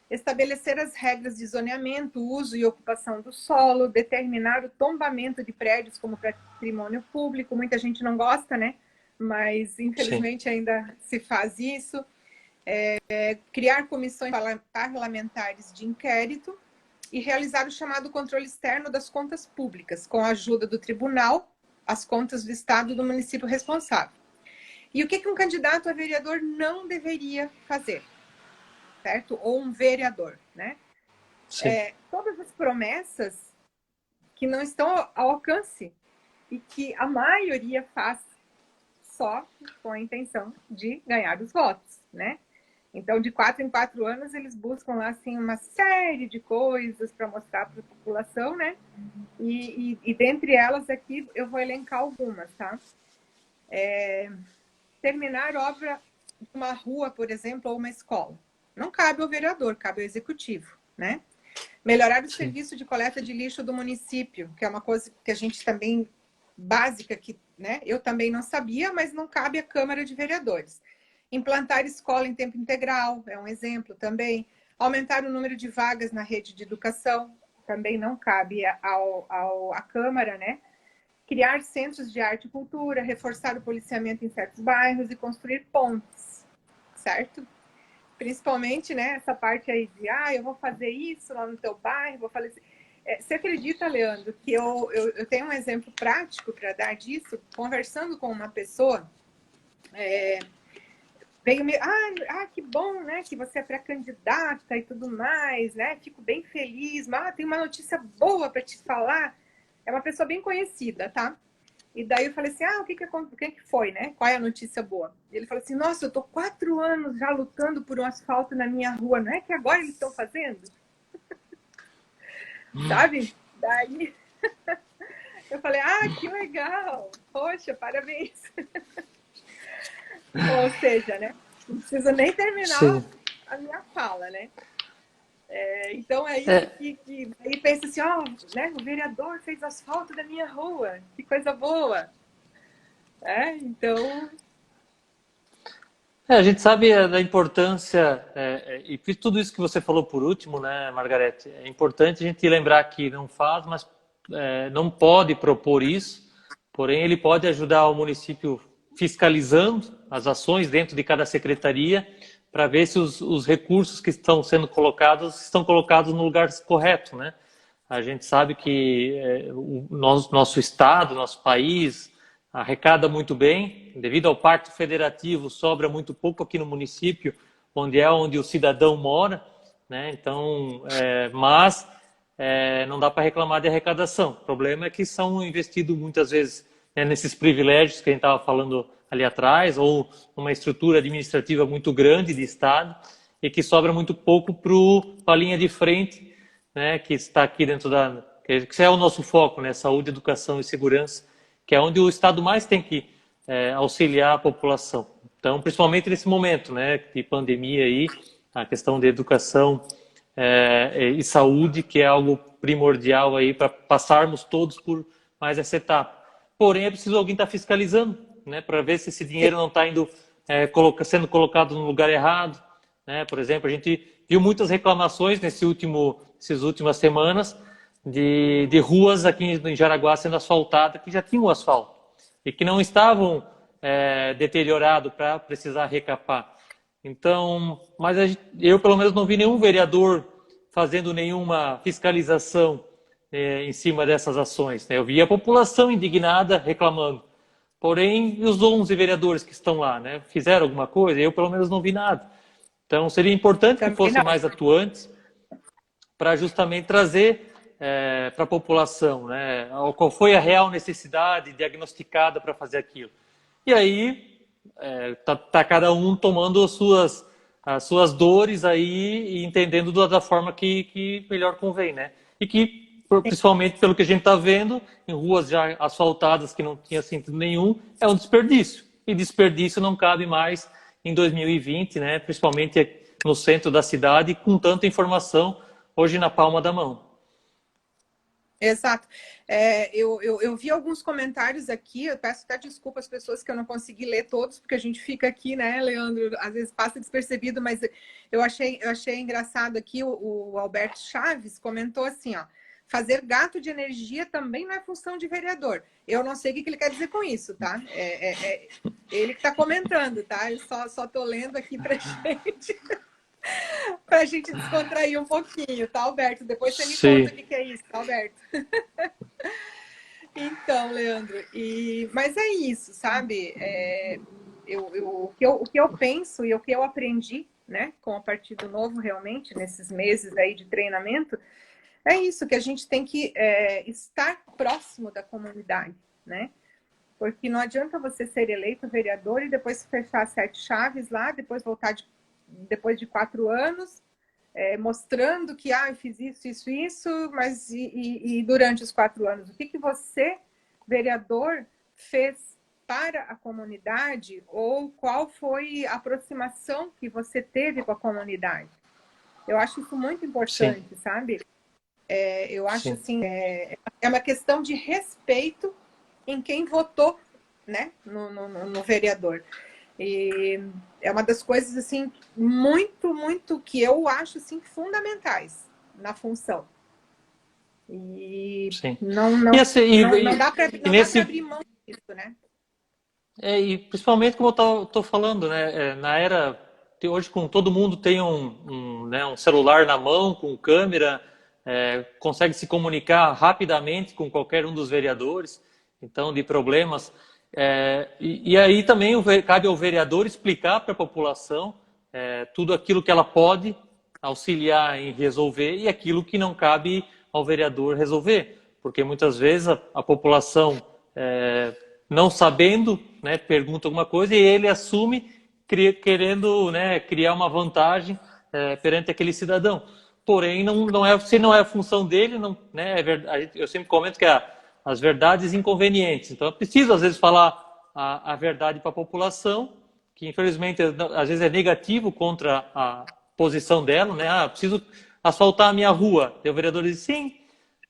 estabelecer as regras de zoneamento, uso e ocupação do solo, determinar o tombamento de prédios como patrimônio público. Muita gente não gosta, né? Mas infelizmente ainda se faz isso. criar comissões parlamentares de inquérito e realizar o chamado controle externo das contas públicas, com a ajuda do tribunal, as contas do Estado e do município responsável. E o que um candidato a vereador não deveria fazer, certo? Ou um vereador, né? Todas as promessas que não estão ao alcance e que a maioria faz só com a intenção de ganhar os votos, né? Então, de 4 em 4 anos, eles buscam lá, assim, uma série de coisas para mostrar para a população, né? E dentre elas aqui, eu vou elencar algumas, tá? Terminar obra de uma rua, por exemplo, ou uma escola. Não cabe ao vereador, cabe ao executivo, né? Melhorar o serviço de coleta de lixo do município, que é uma coisa que a gente também, básica, que, né? Eu também não sabia, mas não cabe à Câmara de Vereadores. Implantar escola em tempo integral, é um exemplo também. Aumentar o número de vagas na rede de educação, também não cabe à Câmara, né? Criar centros de arte e cultura, reforçar o policiamento em certos bairros e construir pontes, certo? Principalmente, né, essa parte aí de, eu vou fazer isso lá no teu bairro, vou fazer... Você acredita, Leandro, que eu tenho um exemplo prático para dar disso? Conversando com uma pessoa, veio me... que bom, né, que você é pré-candidata e tudo mais, né, fico bem feliz, mas tem uma notícia boa para te falar. É uma pessoa bem conhecida, tá? E daí eu falei assim, o que foi, né? Qual é a notícia boa? E ele falou assim, nossa, eu tô 4 anos já lutando por um asfalto na minha rua, não é que agora eles estão fazendo? Sabe? Daí eu falei, que legal, poxa, parabéns. Ou seja, né? Não precisa nem terminar a minha fala, né? Então é isso que aí pensa assim, né? O vereador fez asfalto da minha rua, que coisa boa. Então... A gente sabe da importância, e tudo isso que você falou por último, né, Margarete? É importante a gente lembrar que não faz, mas não pode propor isso, porém ele pode ajudar o município fiscalizando as ações dentro de cada secretaria para ver se os recursos que estão sendo estão colocados no lugar correto, né? A gente sabe que o nosso estado, nosso país arrecada muito bem, devido ao Pacto Federativo sobra muito pouco aqui no município, onde o cidadão mora, né? Então, mas não dá para reclamar de arrecadação. O problema é que são investidos muitas vezes nesses privilégios que a gente estava falando ali atrás, ou uma estrutura administrativa muito grande de Estado, e que sobra muito pouco para a linha de frente, né, que está aqui dentro que é o nosso foco, né, saúde, educação e segurança, que é onde o Estado mais tem que auxiliar a população. Então, principalmente nesse momento, né, de pandemia aí, a questão de educação e saúde, que é algo primordial aí para passarmos todos por mais essa etapa. Porém, é preciso alguém estar fiscalizando, né, para ver se esse dinheiro não está indo sendo colocado no lugar errado, né? Por exemplo, a gente viu muitas reclamações nessas últimas semanas de ruas aqui em Jaraguá sendo asfaltadas que já tinham asfalto e que não estavam deteriorados para precisar recapar. Então, mas eu pelo menos não vi nenhum vereador fazendo nenhuma fiscalização em cima dessas ações, né? Eu vi a população indignada reclamando. Porém, e os 11 vereadores que estão lá, né? Fizeram alguma coisa? Eu pelo menos não vi nada. Então, seria importante que fossem mais atuantes para justamente trazer para a população, né, qual foi a real necessidade diagnosticada para fazer aquilo. E aí tá cada um tomando as suas dores aí e entendendo da forma que melhor convém, né? E que, principalmente pelo que a gente está vendo, em ruas já asfaltadas que não tinha sentido nenhum, é um desperdício. E desperdício não cabe mais em 2020, né? Principalmente no centro da cidade, com tanta informação hoje na palma da mão. Exato. Eu vi alguns comentários aqui, eu peço até desculpa às pessoas que eu não consegui ler todos, porque a gente fica aqui, né, Leandro, às vezes passa despercebido, mas eu achei engraçado aqui, o Alberto Chaves comentou assim, fazer gasto de energia também não é função de vereador. Eu não sei o que ele quer dizer com isso, tá? Ele que está comentando, tá? Eu só tô lendo aqui pra gente, pra gente descontrair um pouquinho, tá, Alberto? Depois você me conta o que é isso, tá, Alberto? Então, Leandro, mas é isso, sabe? O que eu penso e o que eu aprendi, né, com o Partido Novo, realmente, nesses meses aí de treinamento, é isso, que a gente tem que estar próximo da comunidade, né? Porque não adianta você ser eleito vereador e depois fechar 7 chaves lá, depois voltar depois de 4 anos, mostrando que eu fiz isso, mas e durante os 4 anos, o que você, vereador, fez para a comunidade, ou qual foi a aproximação que você teve com a comunidade? Eu acho isso muito importante, sim, sabe? Eu acho, sim, assim, é uma questão de respeito em quem votou, né, no vereador. E é uma das coisas, assim, muito que eu acho, assim, fundamentais na função. E sim, não dá para abrir mão disso, né? E principalmente, como eu estou falando, né, na era, hoje com todo mundo tem um celular na mão, com câmera, consegue se comunicar rapidamente com qualquer um dos vereadores, então, de problemas. E aí também cabe ao vereador explicar para a população tudo aquilo que ela pode auxiliar em resolver e aquilo que não cabe ao vereador resolver, porque muitas vezes a população, não sabendo, né, pergunta alguma coisa e ele assume querendo, né, criar uma vantagem perante aquele cidadão. Porém, se não é a função dele, não, né, eu sempre comento que as verdades inconvenientes. Então, é preciso, às vezes, falar a verdade para a população, que, infelizmente, às vezes é negativo contra a posição dela, né? Preciso asfaltar a minha rua. E o vereador diz, sim,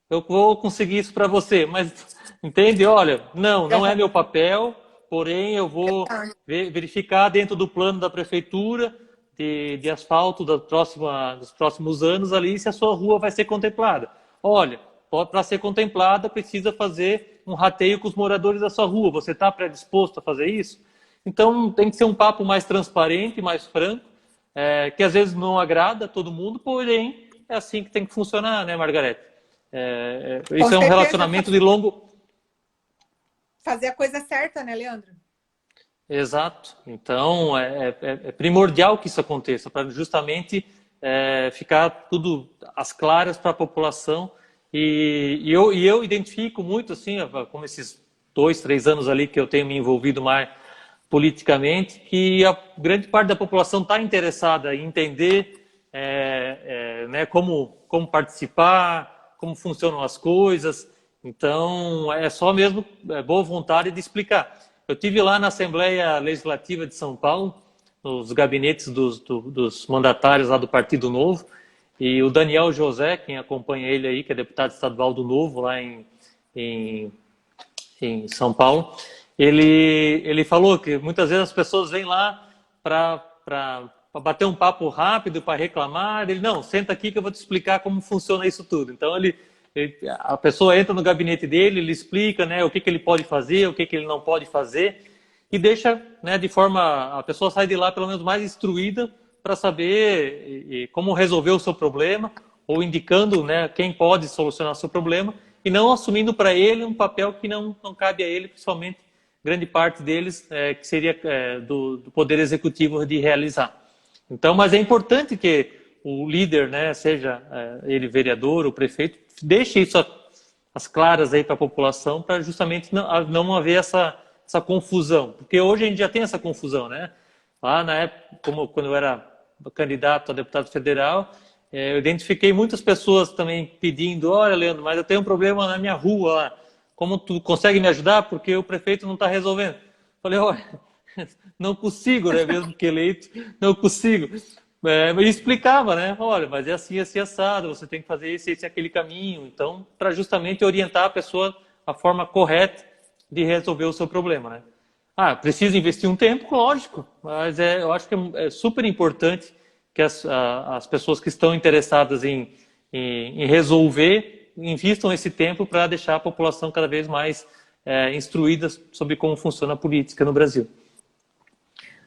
eu vou conseguir isso para você. Mas, entende? Olha, não é meu papel, porém, eu vou verificar dentro do plano da prefeitura de asfalto dos próximos anos ali se a sua rua vai ser contemplada. Olha, para ser contemplada, precisa fazer um rateio com os moradores da sua rua. Você está predisposto a fazer isso? Então, tem que ser um papo mais transparente, mais franco, que às vezes não agrada a todo mundo, porém, é assim que tem que funcionar, né, Margarete? Isso é um relacionamento de longo... Fazer a coisa certa, né, Leandro? Exato. Então, é primordial que isso aconteça, para justamente ficar tudo às claras para a população. E eu identifico muito, assim, como esses 2, 3 anos ali que eu tenho me envolvido mais politicamente, que a grande parte da população está interessada em entender né, como participar, como funcionam as coisas. Então, é só mesmo boa vontade de explicar. Eu tive lá na Assembleia Legislativa de São Paulo, nos gabinetes dos mandatários lá do Partido Novo, e o Daniel José, quem acompanha ele aí, que é deputado estadual do Novo, lá em São Paulo, ele falou que muitas vezes as pessoas vêm lá para bater um papo rápido, para reclamar. Ele, não, senta aqui que eu vou te explicar como funciona isso tudo. Então, a pessoa entra no gabinete dele, ele explica, né, o que ele pode fazer, o que ele não pode fazer, e deixa, né, a pessoa sai de lá pelo menos mais instruída para saber como resolver o seu problema, ou indicando, né, quem pode solucionar o seu problema, e não assumindo para ele um papel que não cabe a ele, principalmente grande parte deles, que seria do Poder Executivo de realizar. Então, mas é importante que o líder, né, seja ele vereador, o prefeito, deixe isso as claras aí para a população, para justamente não haver essa confusão. Porque hoje a gente já tem essa confusão, né? Lá na época, quando eu era candidato a deputado federal, eu identifiquei muitas pessoas também pedindo, olha, Leandro, mas eu tenho um problema na minha rua lá. Como tu consegue me ajudar? Porque o prefeito não está resolvendo. Falei, olha, não consigo, né? Mesmo que eleito, não consigo. E explicava, né? Olha, mas é assim, assim, assado, você tem que fazer esse e aquele caminho. Então, para justamente orientar a pessoa a forma correta de resolver o seu problema, né? Precisa investir um tempo, lógico, mas eu acho que é super importante que as pessoas que estão interessadas em resolver invistam esse tempo para deixar a população cada vez mais instruída sobre como funciona a política no Brasil.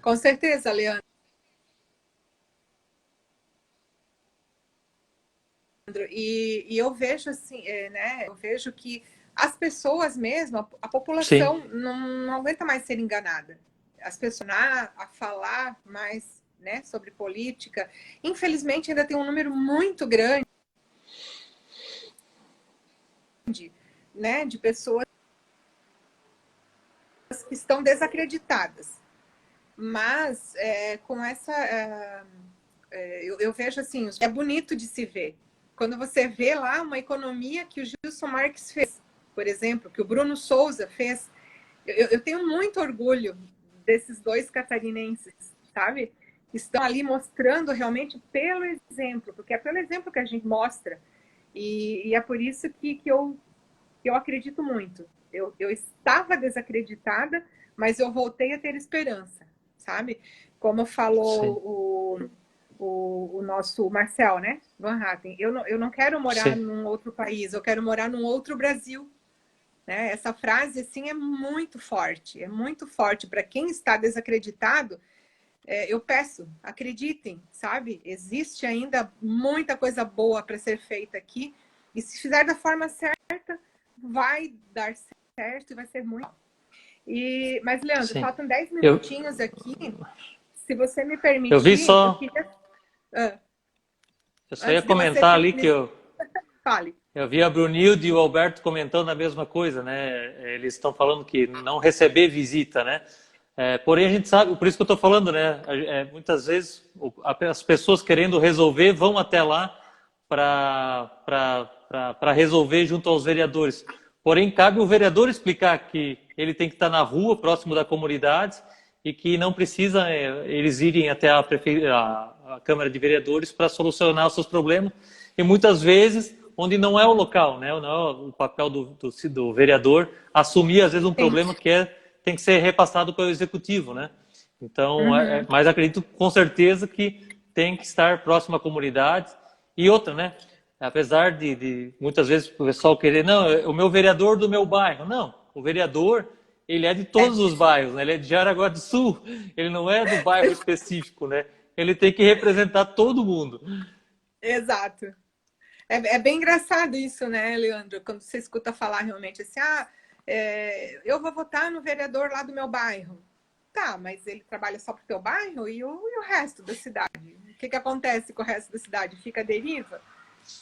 Com certeza, Leandro. E eu vejo assim, né? Eu vejo que as pessoas mesmo, a população não aguenta mais ser enganada. As pessoas a falar mais, né, sobre política. Infelizmente, ainda tem um número muito grande, né, de pessoas que estão desacreditadas. Mas com essa... eu vejo assim, é bonito de se ver. Quando você vê lá uma economia que o Gilson Marques fez, por exemplo, que o Bruno Souza fez, eu tenho muito orgulho desses dois catarinenses, sabe? Que estão ali mostrando realmente pelo exemplo, porque é pelo exemplo que a gente mostra. E é por isso que eu acredito muito. Eu estava desacreditada, mas eu voltei a ter esperança, sabe? Como falou o nosso Marcel, né? Van Hatten, eu não quero morar num outro país, eu quero morar num outro Brasil. Né? Essa frase assim é muito forte para quem está desacreditado. Eu peço, acreditem, sabe? Existe ainda muita coisa boa para ser feita aqui, e se fizer da forma certa, vai dar certo e vai ser muito bom. Mas, Leandro, faltam 10 minutinhos aqui. Se você me permitir, eu vi só... eu queria... eu só ia comentar ali que Fale. Eu vi a Brunilde e o Alberto comentando a mesma coisa, né? Eles estão falando que não receber visita, né? Porém, a gente sabe, por isso que eu estou falando, né? Muitas vezes as pessoas querendo resolver vão até lá para resolver junto aos vereadores. Porém, cabe o vereador explicar que ele tem que estar na rua, próximo da comunidade, e que não precisa eles irem até a Câmara de Vereadores para solucionar os seus problemas. E muitas vezes, onde não é o local, né? Não é o papel do vereador assumir, às vezes, um problema que tem que ser repassado pelo executivo, né? Então, mas acredito com certeza que tem que estar próximo à comunidade. E outra, né? Apesar de muitas vezes o pessoal querer, não, o meu vereador do meu bairro. Não, o vereador, ele é de todos os bairros, né? Ele é de Jaraguá do Sul, ele não é do bairro específico, né? Ele tem que representar todo mundo. Exato. É bem engraçado isso, né, Leandro? Quando você escuta falar realmente assim, eu vou votar no vereador lá do meu bairro. Tá, mas ele trabalha só pro teu bairro e o resto da cidade? O que acontece com o resto da cidade? Fica à deriva?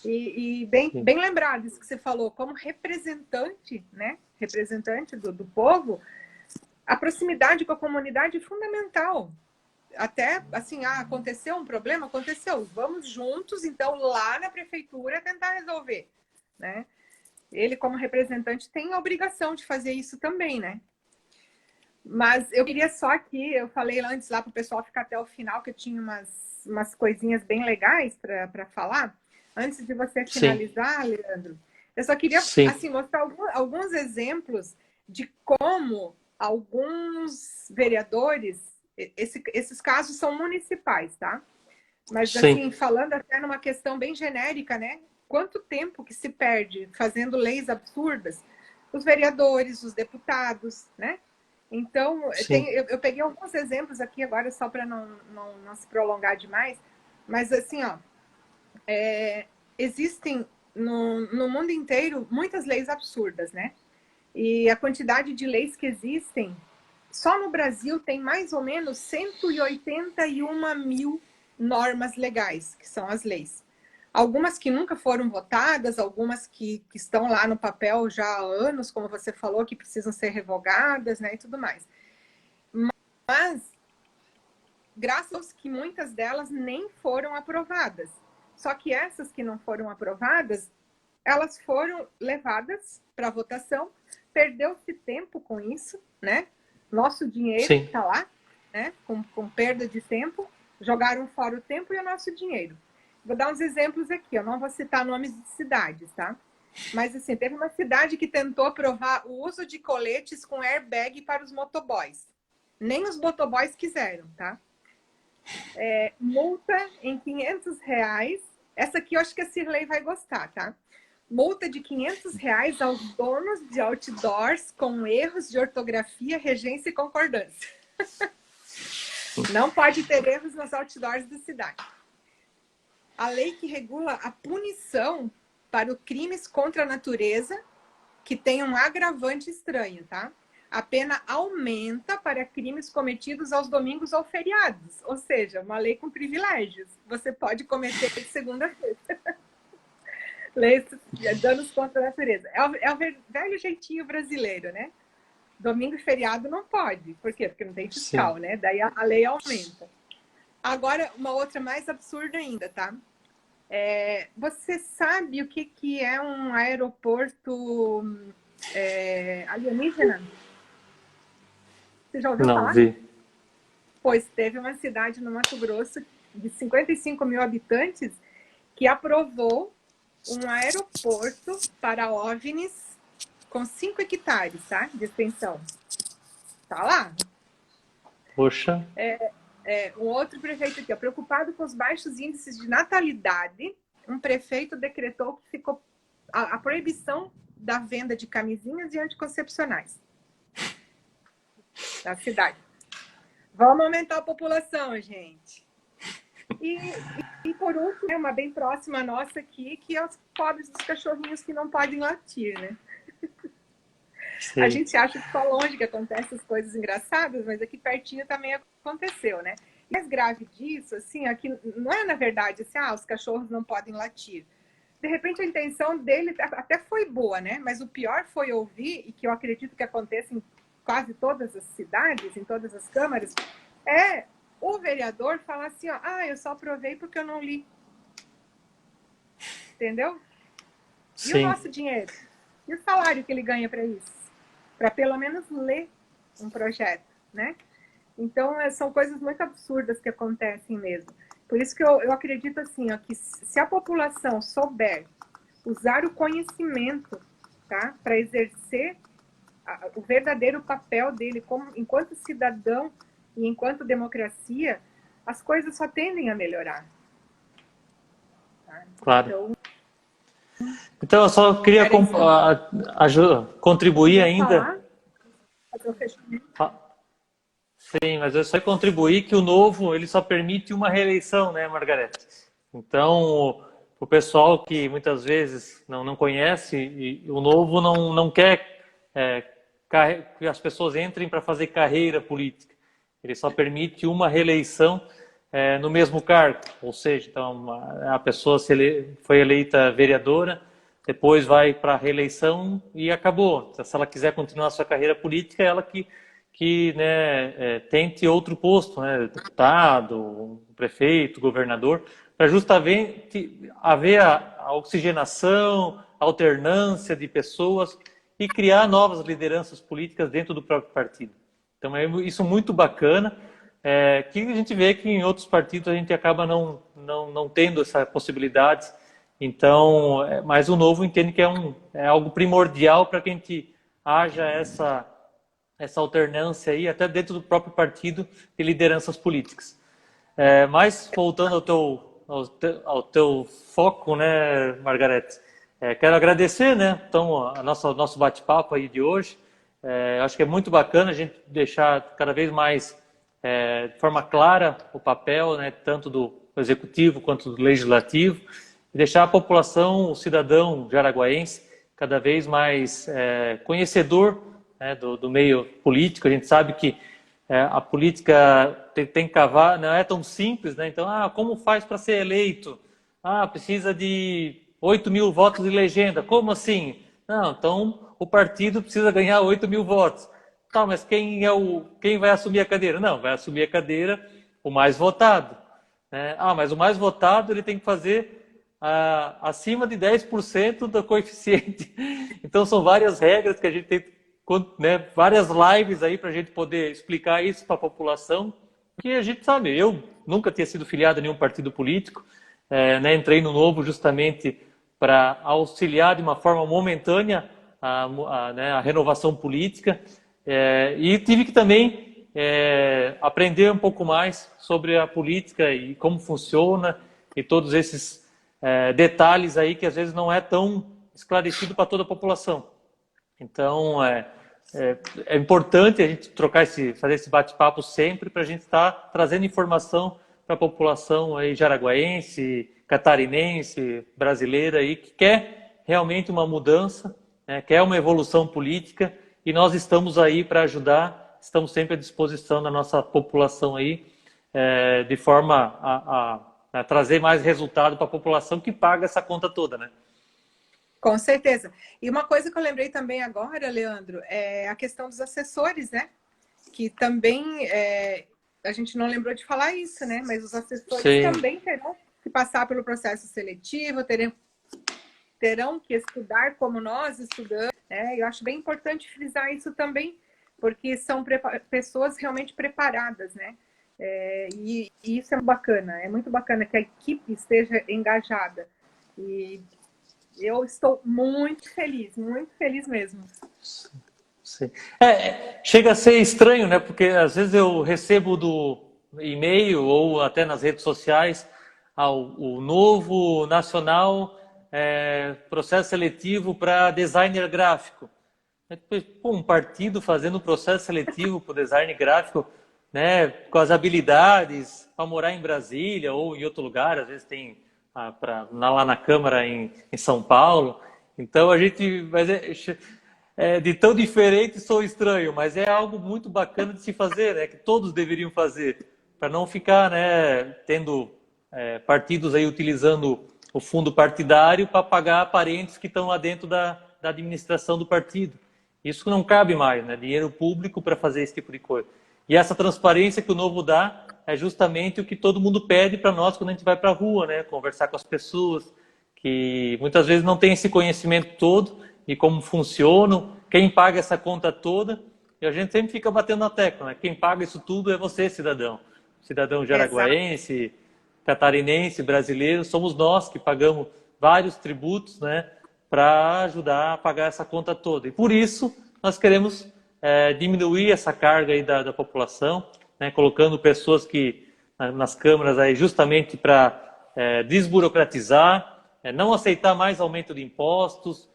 E bem lembrado isso que você falou, como representante, né? Representante do povo, a proximidade com a comunidade é fundamental. Até, assim, aconteceu um problema? Aconteceu. Vamos juntos, então, lá na prefeitura tentar resolver, né? Ele, como representante, tem a obrigação de fazer isso também, né? Mas eu queria só aqui, eu falei antes lá para o pessoal ficar até o final, que eu tinha umas coisinhas bem legais para falar. Antes de você finalizar, Leandro, eu só queria assim, mostrar alguns exemplos de como alguns vereadores, esses casos são municipais, tá? Mas assim, falando até numa questão bem genérica, né? Quanto tempo que se perde fazendo leis absurdas? Os vereadores, os deputados, né? Então, eu peguei alguns exemplos aqui agora, só para não se prolongar demais, mas assim, ó, existem no mundo inteiro muitas leis absurdas, né? E a quantidade de leis que existem, só no Brasil tem mais ou menos 181 mil normas legais, que são as leis. Algumas que nunca foram votadas, algumas que estão lá no papel já há anos, como você falou, que precisam ser revogadas, né, e tudo mais. Mas, graças a Deus que muitas delas nem foram aprovadas. Só que essas que não foram aprovadas, elas foram levadas para votação, perdeu-se tempo com isso, né? Nosso dinheiro está lá, né? Com perda de tempo, jogaram fora o tempo e o nosso dinheiro. Vou dar uns exemplos aqui, eu não vou citar nomes de cidades, tá? Mas assim, teve uma cidade que tentou aprovar o uso de coletes com airbag para os motoboys. Nem os motoboys quiseram, tá? Multa em R$500. Essa aqui eu acho que a Cirlei vai gostar, tá? multa de R$ 500 aos donos de outdoors com erros de ortografia, regência e concordância. Não pode ter erros nos outdoors da cidade. A lei que regula a punição para os crimes contra a natureza que tem um agravante estranho, tá? A pena aumenta para crimes cometidos aos domingos ou feriados. Ou seja, uma lei com privilégios. Você pode cometer de segunda-feira. Lei de danos contra a natureza. É o velho jeitinho brasileiro, né? Domingo e feriado não pode. Por quê? Porque não tem fiscal, né? Daí a lei aumenta. Agora, uma outra mais absurda ainda, tá? Você sabe o que é um aeroporto alienígena? Você já ouviu falar? Não vi. Pois teve uma cidade no Mato Grosso de 55 mil habitantes que aprovou um aeroporto para OVNIs com 5 hectares, tá? De extensão. Tá lá. Poxa. Um outro prefeito aqui, preocupado com os baixos índices de natalidade, um prefeito decretou que ficou a proibição da venda de camisinhas e anticoncepcionais na cidade. Vamos aumentar a população, gente. E por último, uma bem próxima nossa aqui, que é os pobres dos cachorrinhos que não podem latir, né? Sim. A gente acha que só longe que acontecem as coisas engraçadas, mas aqui pertinho também aconteceu, né? E mais grave disso, assim, aqui não é na verdade assim, os cachorros não podem latir. De repente a intenção dele até foi boa, né? Mas o pior foi ouvir, e que eu acredito que aconteça em quase todas as cidades, em todas as câmaras, o vereador falar assim, eu só aprovei porque eu não li. Entendeu? Sim. E o nosso dinheiro? E o salário que ele ganha para isso? Para pelo menos ler um projeto, né? Então, são coisas muito absurdas que acontecem mesmo. Por isso que eu acredito assim, que se a população souber usar o conhecimento, tá, para exercer o verdadeiro papel dele enquanto cidadão e enquanto democracia, as coisas só tendem a melhorar. Tá? Claro. Então eu só queria contribuir ainda. Sim, mas eu só contribuir que o novo ele só permite uma reeleição, né, Margarete? Então, o pessoal que muitas vezes não conhece, o novo não quer que as pessoas entrem para fazer carreira política. Ele só permite uma reeleição no mesmo cargo. Ou seja, então, a pessoa foi eleita vereadora, depois vai para a reeleição e acabou. Se ela quiser continuar a sua carreira política, é ela que tente outro posto, né? Deputado, prefeito, governador, para justamente haver a oxigenação, a alternância de pessoas e criar novas lideranças políticas dentro do próprio partido. Então é isso muito bacana, que a gente vê que em outros partidos a gente acaba não tendo essa possibilidade. Então, mas o novo entende que é algo primordial para que a gente haja essa alternância aí, até dentro do próprio partido de lideranças políticas. Mas, voltando ao teu foco, né, Margarete, quero agradecer, né, então, nosso bate-papo aí de hoje. Acho que é muito bacana a gente deixar cada vez mais de forma clara o papel, né, tanto do executivo quanto do legislativo, e deixar a população, o cidadão jaraguaense, cada vez mais conhecedor, né, do meio político. A gente sabe que a política tem que cavar, não é tão simples, né? Então, como faz para ser eleito? Precisa de 8 mil votos de legenda. Como assim? Não, então o partido precisa ganhar 8 mil votos. Tá, mas quem vai assumir a cadeira? Não, vai assumir a cadeira o mais votado, né? Mas o mais votado ele tem que fazer acima de 10% do coeficiente. Então são várias regras que a gente tem, né, várias lives aí para a gente poder explicar isso para a população, que a gente sabe, eu nunca tinha sido filiado a nenhum partido político, né, entrei no Novo justamente para auxiliar de uma forma momentânea a renovação política, e tive que também aprender um pouco mais sobre a política e como funciona, e todos esses detalhes aí que às vezes não é tão esclarecido para toda a população. Então, é importante a gente fazer esse bate-papo sempre para a gente estar trazendo informação para a população aí jaraguaense, catarinense, brasileira aí, que quer realmente uma mudança, né, quer uma evolução política, e nós estamos aí para ajudar, estamos sempre à disposição da nossa população aí, de forma a trazer mais resultado para a população que paga essa conta toda, né? Com certeza. E uma coisa que eu lembrei também agora, Leandro, é a questão dos assessores, né? Que também, a gente não lembrou de falar isso, né? Mas os assessores Sim. também terão que passar pelo processo seletivo, terão que estudar como nós estudamos, né? Eu acho bem importante frisar isso também, porque são pessoas realmente preparadas, né? E isso é muito bacana que a equipe esteja engajada. E eu estou muito feliz mesmo. Sim. Chega a ser estranho, né? Porque às vezes eu recebo do e-mail ou até nas redes sociais o novo nacional processo seletivo para designer gráfico. Um partido fazendo processo seletivo para o design gráfico, né? Com as habilidades para morar em Brasília ou em outro lugar, às vezes tem lá na Câmara em São Paulo. Então a gente de tão diferente sou estranho, mas é algo muito bacana de se fazer, né? Que todos deveriam fazer, para não ficar, né, tendo partidos aí utilizando o fundo partidário para pagar parentes que estão lá dentro da administração do partido. Isso não cabe mais, né? Dinheiro público para fazer esse tipo de coisa. E essa transparência que o Novo dá é justamente o que todo mundo pede para nós quando a gente vai para a rua, né? Conversar com as pessoas, que muitas vezes não tem esse conhecimento todo de como funcionam, quem paga essa conta toda, e a gente sempre fica batendo na tecla, né? Quem paga isso tudo é você, cidadão. Cidadão jaraguaense, catarinense, brasileiro, somos nós que pagamos vários tributos, né? Para ajudar a pagar essa conta toda. E por isso nós queremos diminuir essa carga aí da população, né, colocando pessoas nas câmaras aí justamente para desburocratizar, não aceitar mais aumento de impostos,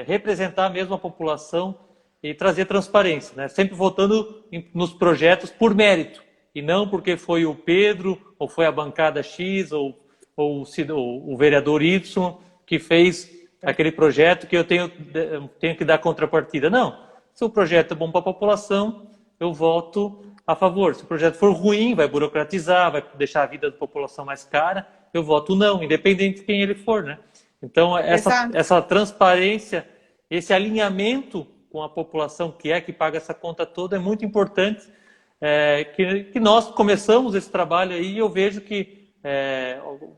representar mesmo a população e trazer transparência, né, sempre votando nos projetos por mérito e não porque foi o Pedro ou foi a bancada X ou o vereador Y que fez aquele projeto que eu tenho que dar contrapartida. Não. Se o projeto é bom para a população, eu voto a favor. Se o projeto for ruim, vai burocratizar, vai deixar a vida da população mais cara, eu voto não, independente de quem ele for, né? Então, essa transparência, esse alinhamento com a população que paga essa conta toda é muito importante, que nós começamos esse trabalho aí e eu vejo que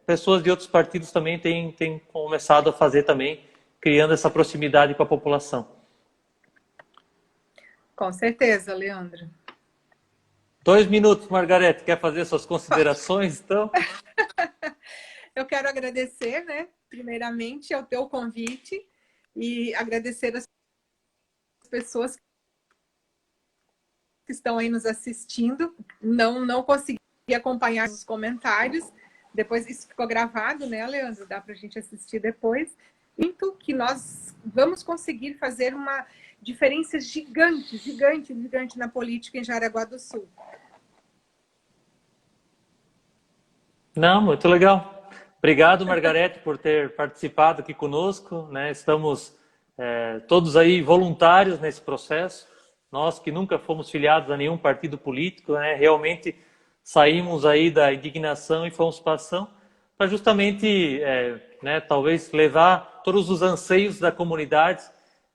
pessoas de outros partidos também têm começado a fazer também, criando essa proximidade com a população. Com certeza, Leandro. 2 minutos, Margarete. Quer fazer suas considerações, então? Eu quero agradecer, né, primeiramente, ao teu convite e agradecer as pessoas que estão aí nos assistindo. Não consegui acompanhar os comentários. Depois isso ficou gravado, né, Leandro? Dá para a gente assistir depois. Então, que nós vamos conseguir fazer uma diferença gigante na política em Jaraguá do Sul. Não, muito legal. Obrigado, Margarete, por ter participado aqui conosco, né? Estamos todos aí voluntários nesse processo. Nós que nunca fomos filiados a nenhum partido político, né? Realmente saímos aí da indignação e fomos para ação para justamente, né, talvez levar todos os anseios da comunidade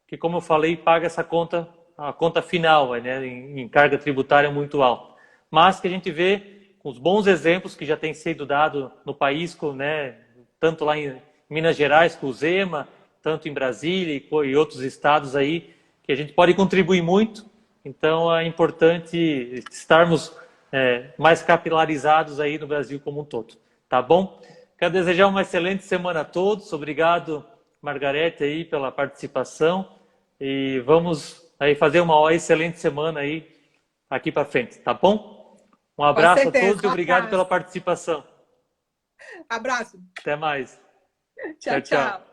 que, como eu falei, paga essa conta, a conta final, né, em carga tributária muito alta. Mas que a gente vê com os bons exemplos que já têm sido dados no país, né, tanto lá em Minas Gerais com o Zema, tanto em Brasília e outros estados aí, que a gente pode contribuir muito. Então é importante estarmos mais capilarizados aí no Brasil como um todo. Tá bom? Quero desejar uma excelente semana a todos. Obrigado, Margarete, aí pela participação. E vamos aí fazer uma excelente semana aí aqui para frente, tá bom? Um abraço a todos e obrigado pela participação. Abraço. Até mais. Tchau, tchau.